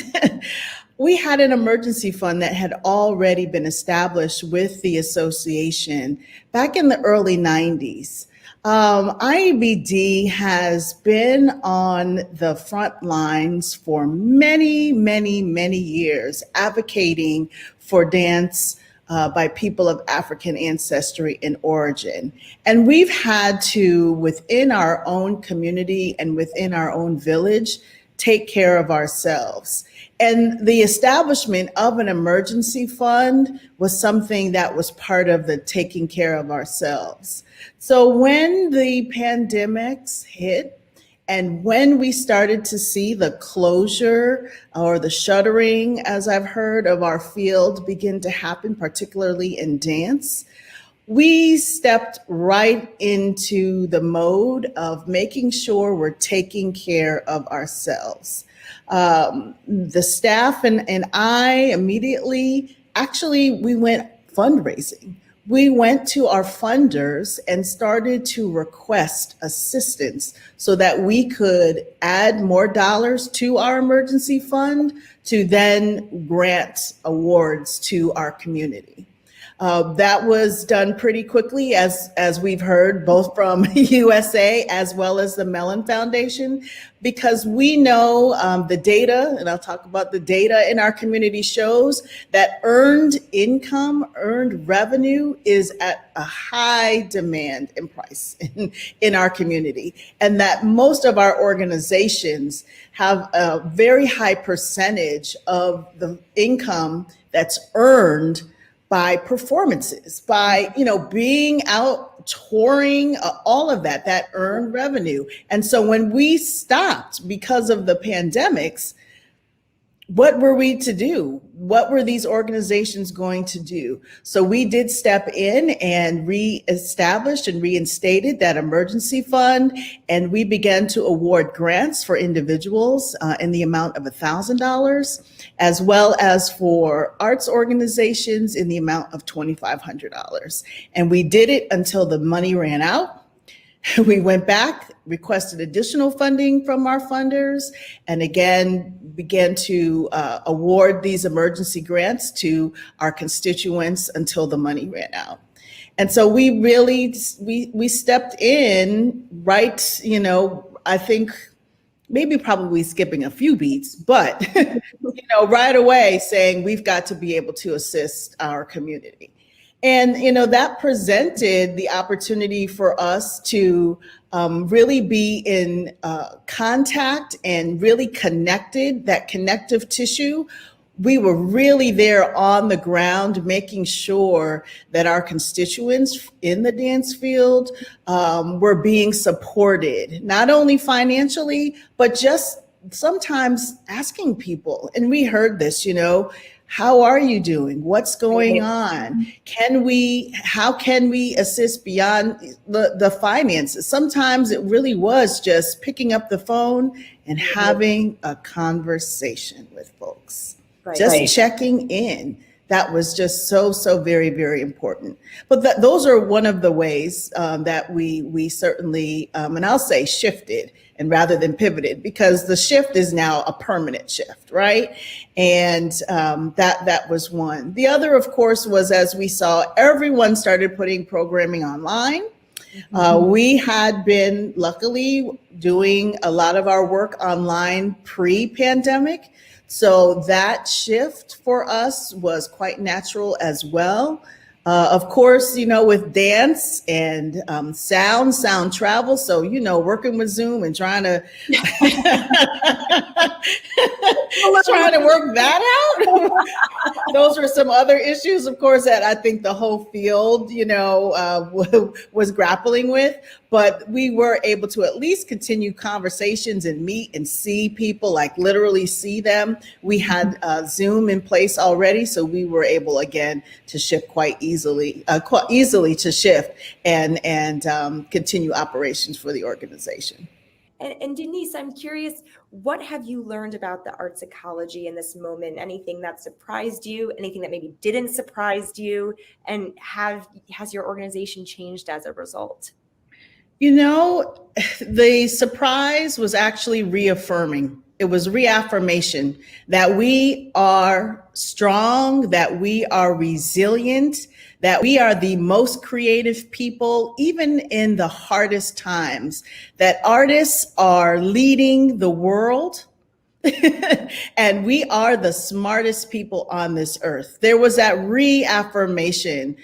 we had an emergency fund that had already been established with the association back in the early 90s. IABD has been on the front lines for many, many, many years, advocating for dance by people of African ancestry and origin. And we've had to, within our own community and within our own village, take care of ourselves. And the establishment of an emergency fund was something that was part of the taking care of ourselves. So when the pandemics hit, and when we started to see the closure or the shuttering, as I've heard, of our field begin to happen, particularly in dance, we stepped right into the mode of making sure we're taking care of ourselves. The staff and I immediately, we went fundraising. We went to our funders and started to request assistance so that we could add more dollars to our emergency fund to then grant awards to our community. That was done pretty quickly, as we've heard, both from USA as well as the Mellon Foundation, because we know the data, and I'll talk about the data in our community, shows that earned income, earned revenue is at a high demand and price in our community, and that most of our organizations have a very high percentage of the income that's earned by performances, by being out touring, all of that earned revenue. And so when we stopped because of the pandemics, what were we to do? What were these organizations going to do? So we did step in and reestablished and reinstated that emergency fund, and we began to award grants for individuals in the amount of $1,000, as well as for arts organizations in the amount of $2,500. And we did it until the money ran out. We went back, requested additional funding from our funders, and again began to award these emergency grants to our constituents until the money ran out. And so we really we stepped in right, I think maybe probably skipping a few beats, but right away saying we've got to be able to assist our community. And, that presented the opportunity for us to really be in contact and really connected, that connective tissue. We were really there on the ground, making sure that our constituents in the dance field were being supported, not only financially, but just sometimes asking people. And we heard this, how are you doing? What's going on? How can we assist beyond the finances? Sometimes it really was just picking up the phone and having a conversation with folks, just checking in. That was just so very, very important. But those are one of the ways that we certainly, and I'll say shifted, and rather than pivoted, because the shift is now a permanent shift, right? And that was one. The other, of course, was as we saw everyone started putting programming online. We had been luckily doing a lot of our work online pre-pandemic. So that shift for us was quite natural as well. Of course, with dance and sound travel. So, working with Zoom and trying to work that out. Those were some other issues, of course, that I think the whole field, was grappling with. But we were able to at least continue conversations and meet and see people, like literally see them. We had Zoom in place already, so we were able again to shift quite easily to shift and continue operations for the organization. And Denise, I'm curious, what have you learned about the arts ecology in this moment? Anything that surprised you? Anything that maybe didn't surprise you? And has your organization changed as a result? The surprise was actually reaffirming. It was reaffirmation that we are strong, that we are resilient, that we are the most creative people, even in the hardest times, that artists are leading the world. And we are the smartest people on this earth. There was that reaffirmation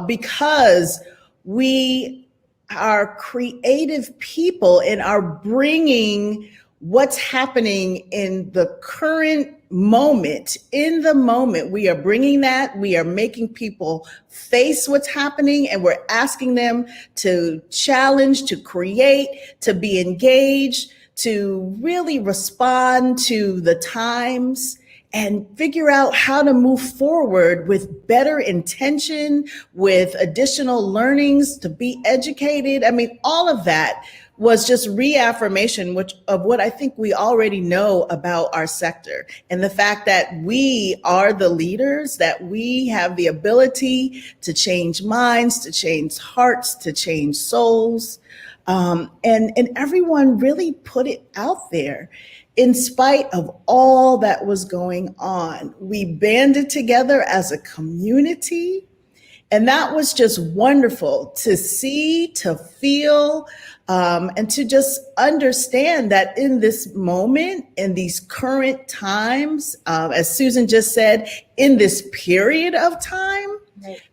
because we are creative people and are bringing what's happening in the current moment. In the moment, we are bringing that. We are making people face what's happening, and we're asking them to challenge, to create, to be engaged, to really respond to the times and figure out how to move forward with better intention, with additional learnings, to be educated. I mean, all of that was just reaffirmation of what I think we already know about our sector, and the fact that we are the leaders, that we have the ability to change minds, to change hearts, to change souls. And everyone really put it out there. In spite of all that was going on, we banded together as a community And that was just wonderful to see, to feel, and to just understand that in this moment, in these current times, as Susan just said, in this period of time,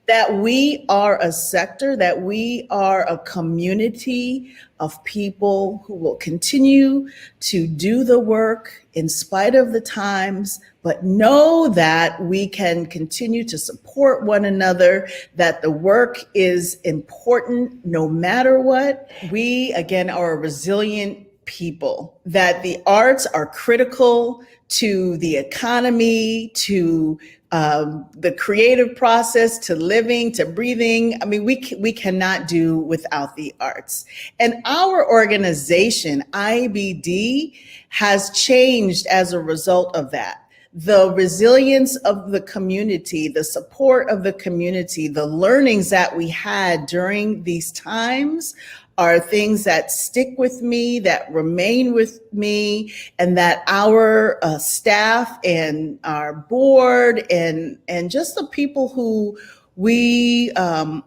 that we are a sector, that we are a community of people who will continue to do the work in spite of the times, but know that we can continue to support one another, that the work is important no matter what. We, again, are a resilient people, that the arts are critical to the economy, to the creative process, to living, to breathing. I mean, we cannot do without the arts. And our organization, IBD, has changed as a result of that. The resilience of the community, the support of the community, the learnings that we had during these times are things that stick with me, that remain with me, and that our staff and our board and just the people who we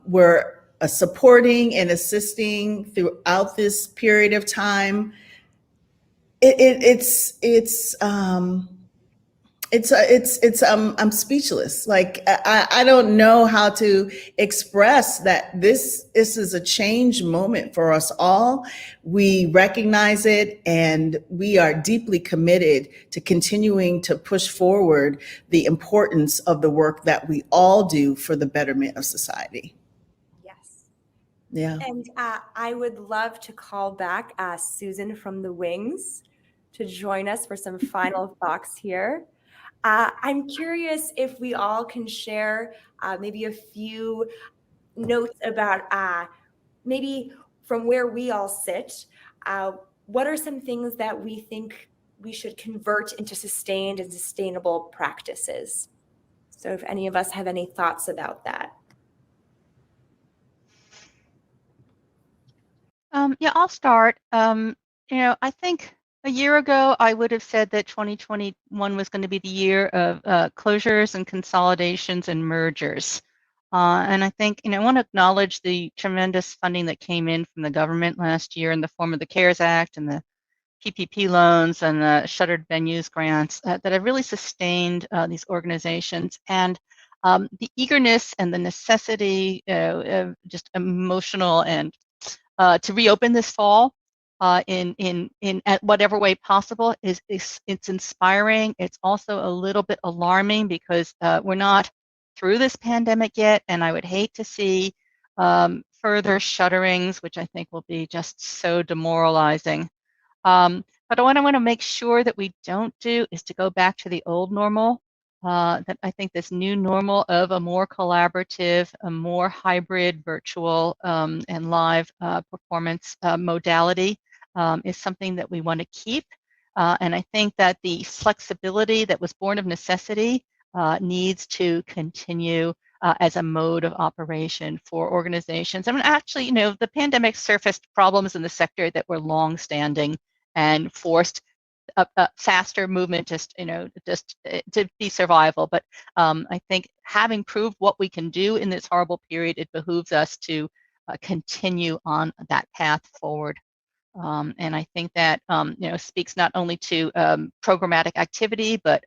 were supporting and assisting throughout this period of time, I'm speechless. Like, I don't know how to express that this is a change moment for us all. We recognize it, and we are deeply committed to continuing to push forward the importance of the work that we all do for the betterment of society. Yes. Yeah. And I would love to call back Susan from the Wings to join us for some final thoughts here. I'm curious if we all can share maybe a few notes about maybe from where we all sit. What are some things that we think we should convert into sustained and sustainable practices? So if any of us have any thoughts about that. Yeah, I'll start. I think a year ago, I would have said that 2021 was going to be the year of closures and consolidations and mergers. And I think, I want to acknowledge the tremendous funding that came in from the government last year in the form of the CARES Act and the PPP loans and the shuttered venues grants that have really sustained these organizations. And the eagerness and the necessity, just emotional and to reopen this fall in at whatever way possible it's inspiring. It's also a little bit alarming because we're not through this pandemic yet, and I would hate to see further shutterings, which I think will be just so demoralizing. But what I want to make sure that we don't do is to go back to the old normal. That I think this new normal of a more collaborative, a more hybrid, virtual and live performance modality is something that we want to keep. And I think that the flexibility that was born of necessity needs to continue as a mode of operation for organizations. I mean, actually, the pandemic surfaced problems in the sector that were long-standing and forced a faster movement just to be survival. But I think having proved what we can do in this horrible period, it behooves us to continue on that path forward. And I think that speaks not only to programmatic activity, but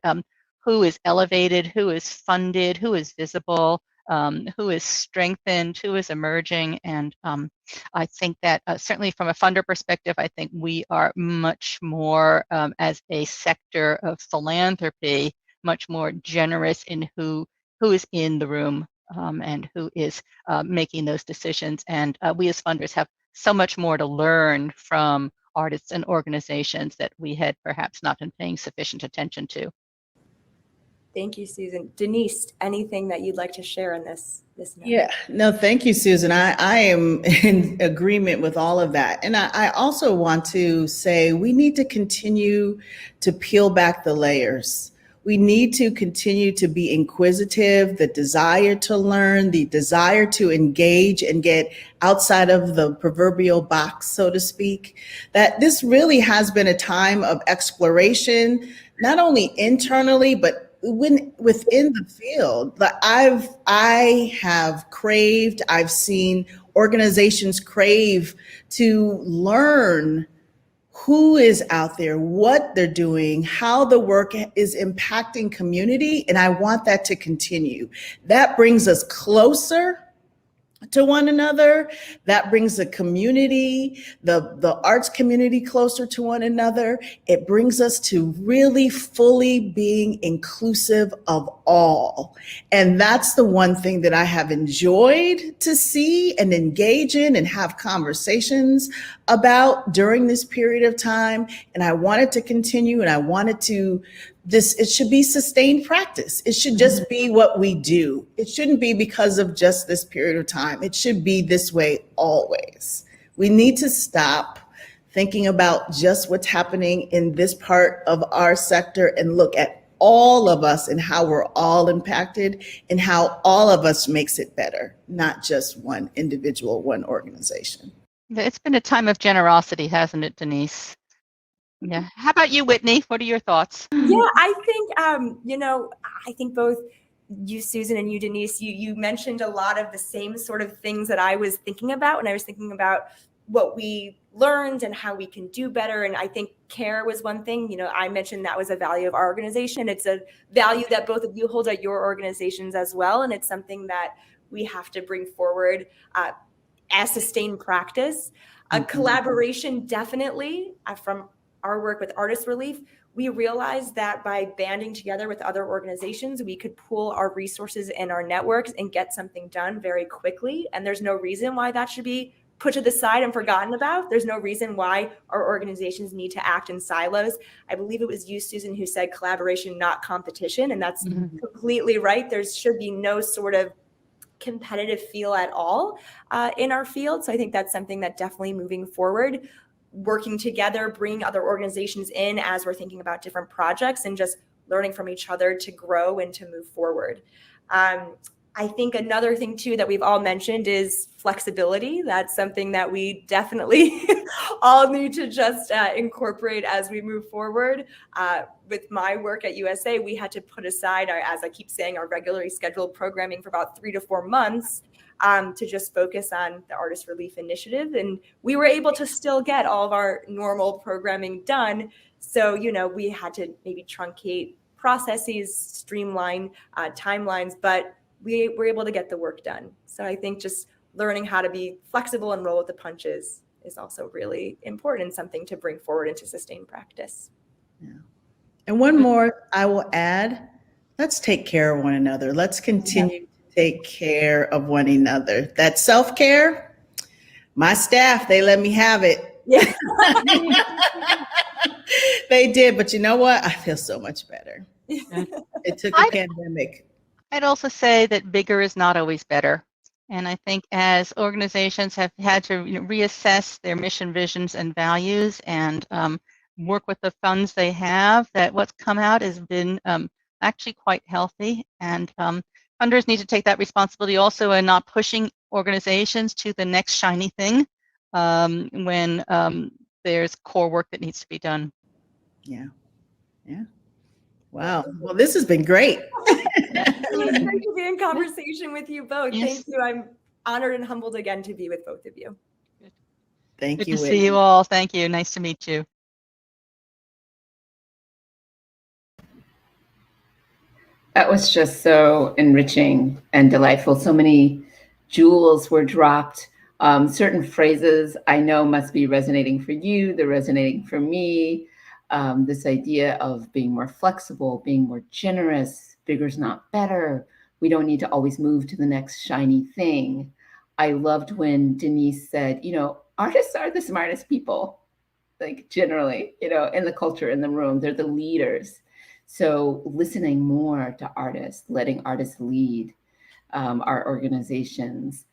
who is elevated, who is funded, who is visible, who is strengthened, who is emerging. And I think that certainly from a funder perspective, I think we are much more, as a sector of philanthropy, much more generous in who is in the room and who is making those decisions. And we as funders have so much more to learn from artists and organizations that we had perhaps not been paying sufficient attention to. Thank you, Susan. Denise, anything that you'd like to share on this note? Yeah, no, thank you, Susan. I am in agreement with all of that. And I also want to say we need to continue to peel back the layers. We need to continue to be inquisitive, the desire to learn, the desire to engage and get outside of the proverbial box, so to speak. That this really has been a time of exploration, not only internally, but when within the field, I've seen organizations crave to learn who is out there, what they're doing, how the work is impacting community, and I want that to continue. That brings us closer to one another. That brings the community, the arts community closer to one another. It brings us to really fully being inclusive of all. And that's the one thing that I have enjoyed to see and engage in and have conversations about during this period of time. And I want it to continue, and I wanted to it should be sustained practice. It should just be what we do. It shouldn't be because of just this period of time. It should be this way always. We need to stop thinking about just what's happening in this part of our sector and look at all of us and how we're all impacted and how all of us makes it better, not just one individual, one organization. It's been a time of generosity, hasn't it, Denise? Yeah. How about you, Whitney? What are your thoughts? Yeah, I think, I think both you, Susan, and you, Denise, you mentioned a lot of the same sort of things that I was thinking about when I was thinking about what we learned and how we can do better. And I think care was one thing. I mentioned that was a value of our organization. It's a value that both of you hold at your organizations as well. And it's something that we have to bring forward as sustained practice. Collaboration, definitely, from our work with Artist Relief, we realized that by banding together with other organizations, we could pool our resources and our networks and get something done very quickly. And there's no reason why that should be put to the side and forgotten about. There's no reason why our organizations need to act in silos. I believe it was you, Susan, who said collaboration, not competition. And that's completely right. There should be no sort of competitive feel at all in our field. So I think that's something that definitely moving forward, working together, bringing other organizations in as we're thinking about different projects and just learning from each other to grow and to move forward. I think another thing too that we've all mentioned is flexibility. That's something that we definitely all need to just incorporate as we move forward. With my work at USA, we had to put aside, as I keep saying, our regularly scheduled programming for about 3 to 4 months to just focus on the Artist Relief Initiative. And we were able to still get all of our normal programming done. So, we had to maybe truncate processes, streamline timelines, but we were able to get the work done. So I think just learning how to be flexible and roll with the punches is also really important and something to bring forward into sustained practice. Yeah. And one more I will add, let's take care of one another. Let's continue to take care of one another. That self-care, my staff, they let me have it. Yeah. They did, but you know what? I feel so much better. It took a pandemic. I'd also say that bigger is not always better. And I think as organizations have had to reassess their mission, visions, and values and work with the funds they have, that what's come out has been actually quite healthy. And funders need to take that responsibility also in not pushing organizations to the next shiny thing when there's core work that needs to be done. Yeah. Wow. Well, this has been great. It was great to be in conversation with you both. Yes. Thank you. I'm honored and humbled again to be with both of you. Thank Good you. to see you all. Thank you. Nice to meet you. That was just so enriching and delightful. So many jewels were dropped. Certain phrases I know must be resonating for you. They're resonating for me. This idea of being more flexible, being more generous, bigger's not better. We don't need to always move to the next shiny thing. I loved when Denise said, artists are the smartest people, like generally, in the culture, in the room, they're the leaders. So listening more to artists, letting artists lead our organizations.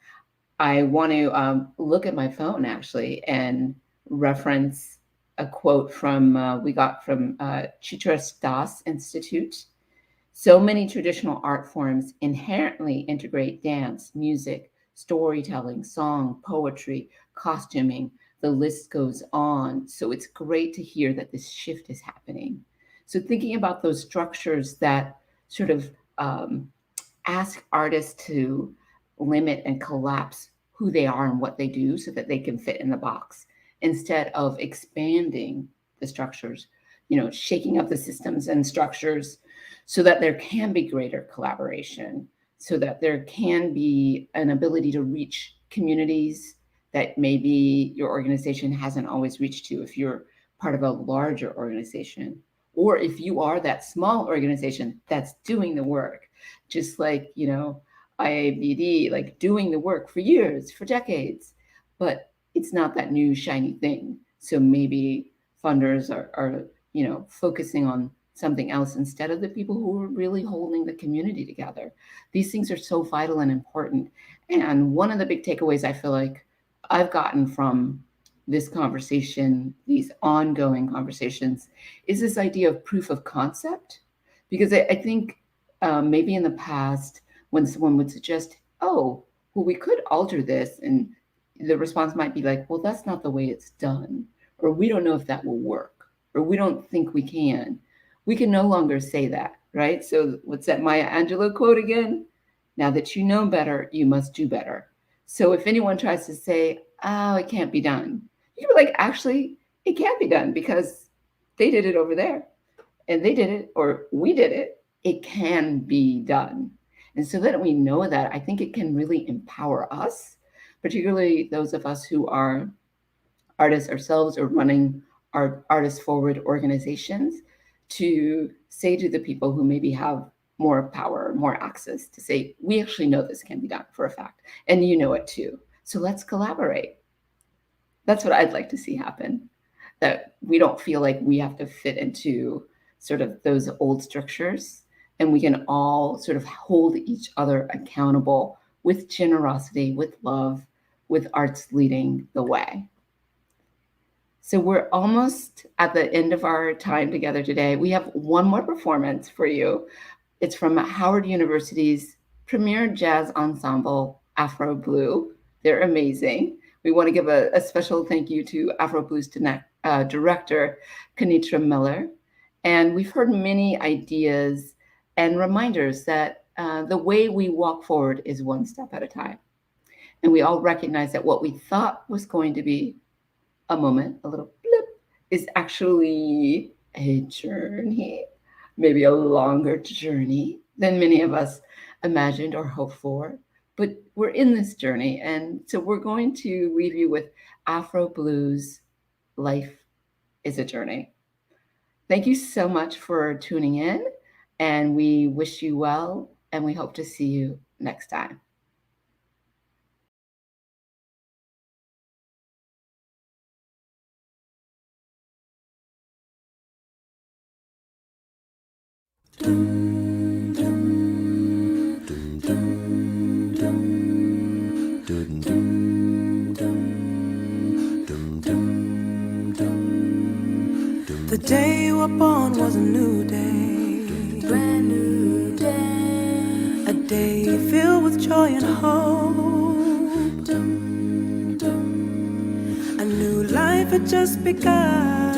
I want to look at my phone actually and reference a quote we got from Chitras Das Institute. So many traditional art forms inherently integrate dance, music, storytelling, song, poetry, costuming. The list goes on. So it's great to hear that this shift is happening. So thinking about those structures that sort of ask artists to limit and collapse who they are and what they do so that they can fit in the box, instead of expanding the structures, shaking up the systems and structures so that there can be greater collaboration, so that there can be an ability to reach communities that maybe your organization hasn't always reached to if you're part of a larger organization, or if you are that small organization that's doing the work, just like, IABD, like doing the work for years, for decades, but it's not that new shiny thing. So maybe funders are focusing on something else instead of the people who are really holding the community together. These things are so vital and important. And one of the big takeaways I feel like I've gotten from this conversation, these ongoing conversations, is this idea of proof of concept. Because I think maybe in the past, when someone would suggest, oh, well, we could alter this, and the response might be like, well, that's not the way it's done, or we don't know if that will work, or we don't think we can. We can no longer say that, right? So what's that Maya Angelou quote again? Now that you know better, you must do better. So if anyone tries to say, oh, it can't be done, you can be like, actually, it can be done because they did it over there, and they did it, or we did it. It can be done. And so that we know that, I think it can really empower us, particularly those of us who are artists ourselves or running our artist forward organizations, to say to the people who maybe have more power, more access, to say, we actually know this can be done for a fact, and you know it too. So let's collaborate. That's what I'd like to see happen, that we don't feel like we have to fit into sort of those old structures, and we can all sort of hold each other accountable with generosity, with love, with arts leading the way. So we're almost at the end of our time together today. We have one more performance for you. It's from Howard University's premier jazz ensemble, Afro Blue. They're amazing. We want to give a special thank you to Afro Blue's director, Kenitra Miller. And we've heard many ideas and reminders that the way we walk forward is one step at a time. And we all recognize that what we thought was going to be a moment, a little blip, is actually a journey, maybe a longer journey than many of us imagined or hoped for. But we're in this journey. And so we're going to leave you with Afro Blues, Life is a Journey. Thank you so much for tuning in, and we wish you well, and we hope to see you next time. The day you were born was a new day, brand new day, a day filled with joy and hope. A new life had just begun,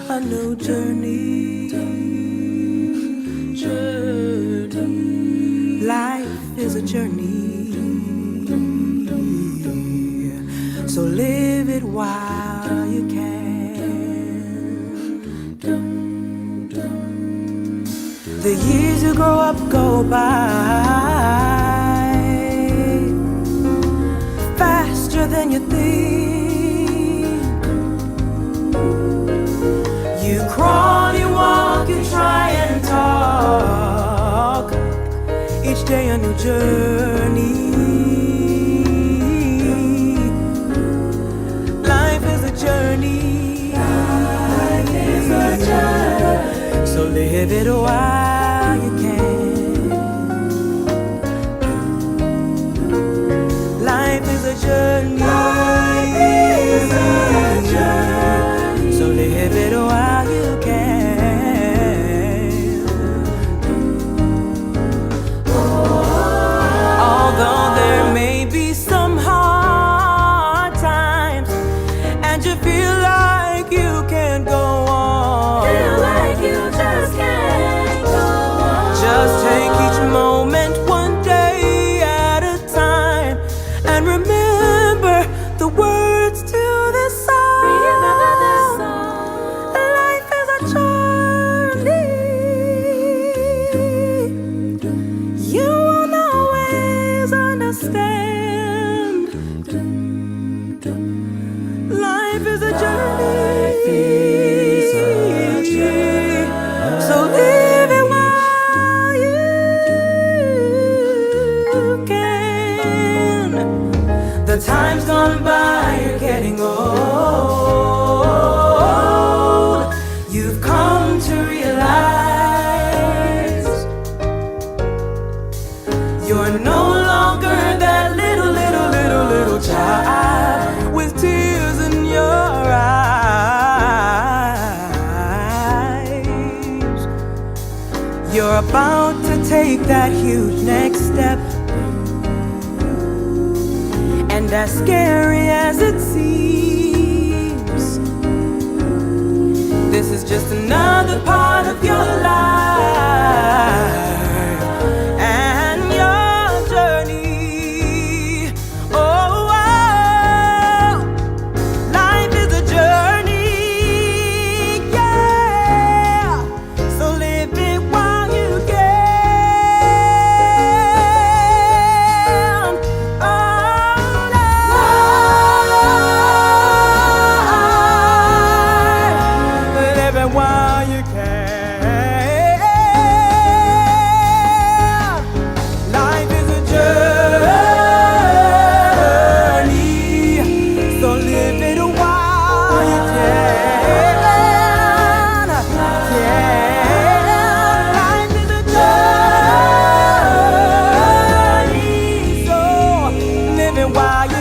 a new journey. Life is a journey, so live it while you can. The years you grow up go by faster than you think. You crawl, you walk, you try and talk. Each day a new journey. Journey. Life is a journey. So live it while you can. Life is a journey. Life is a journey. So live it while you can. Oh, understand. Life is a journey. So live it while you can. The time's gone by, you're getting old. You've come to realize you're no longer that little child with tears in your eyes. You're about to take that huge next step, and as scary as it seems, this is just another part of your life and your journey. Oh, life is a journey, yeah. So live it while you can. Oh, live it while you can. Life is a journey, so live it while you can. Yeah, life is a journey, so live it while you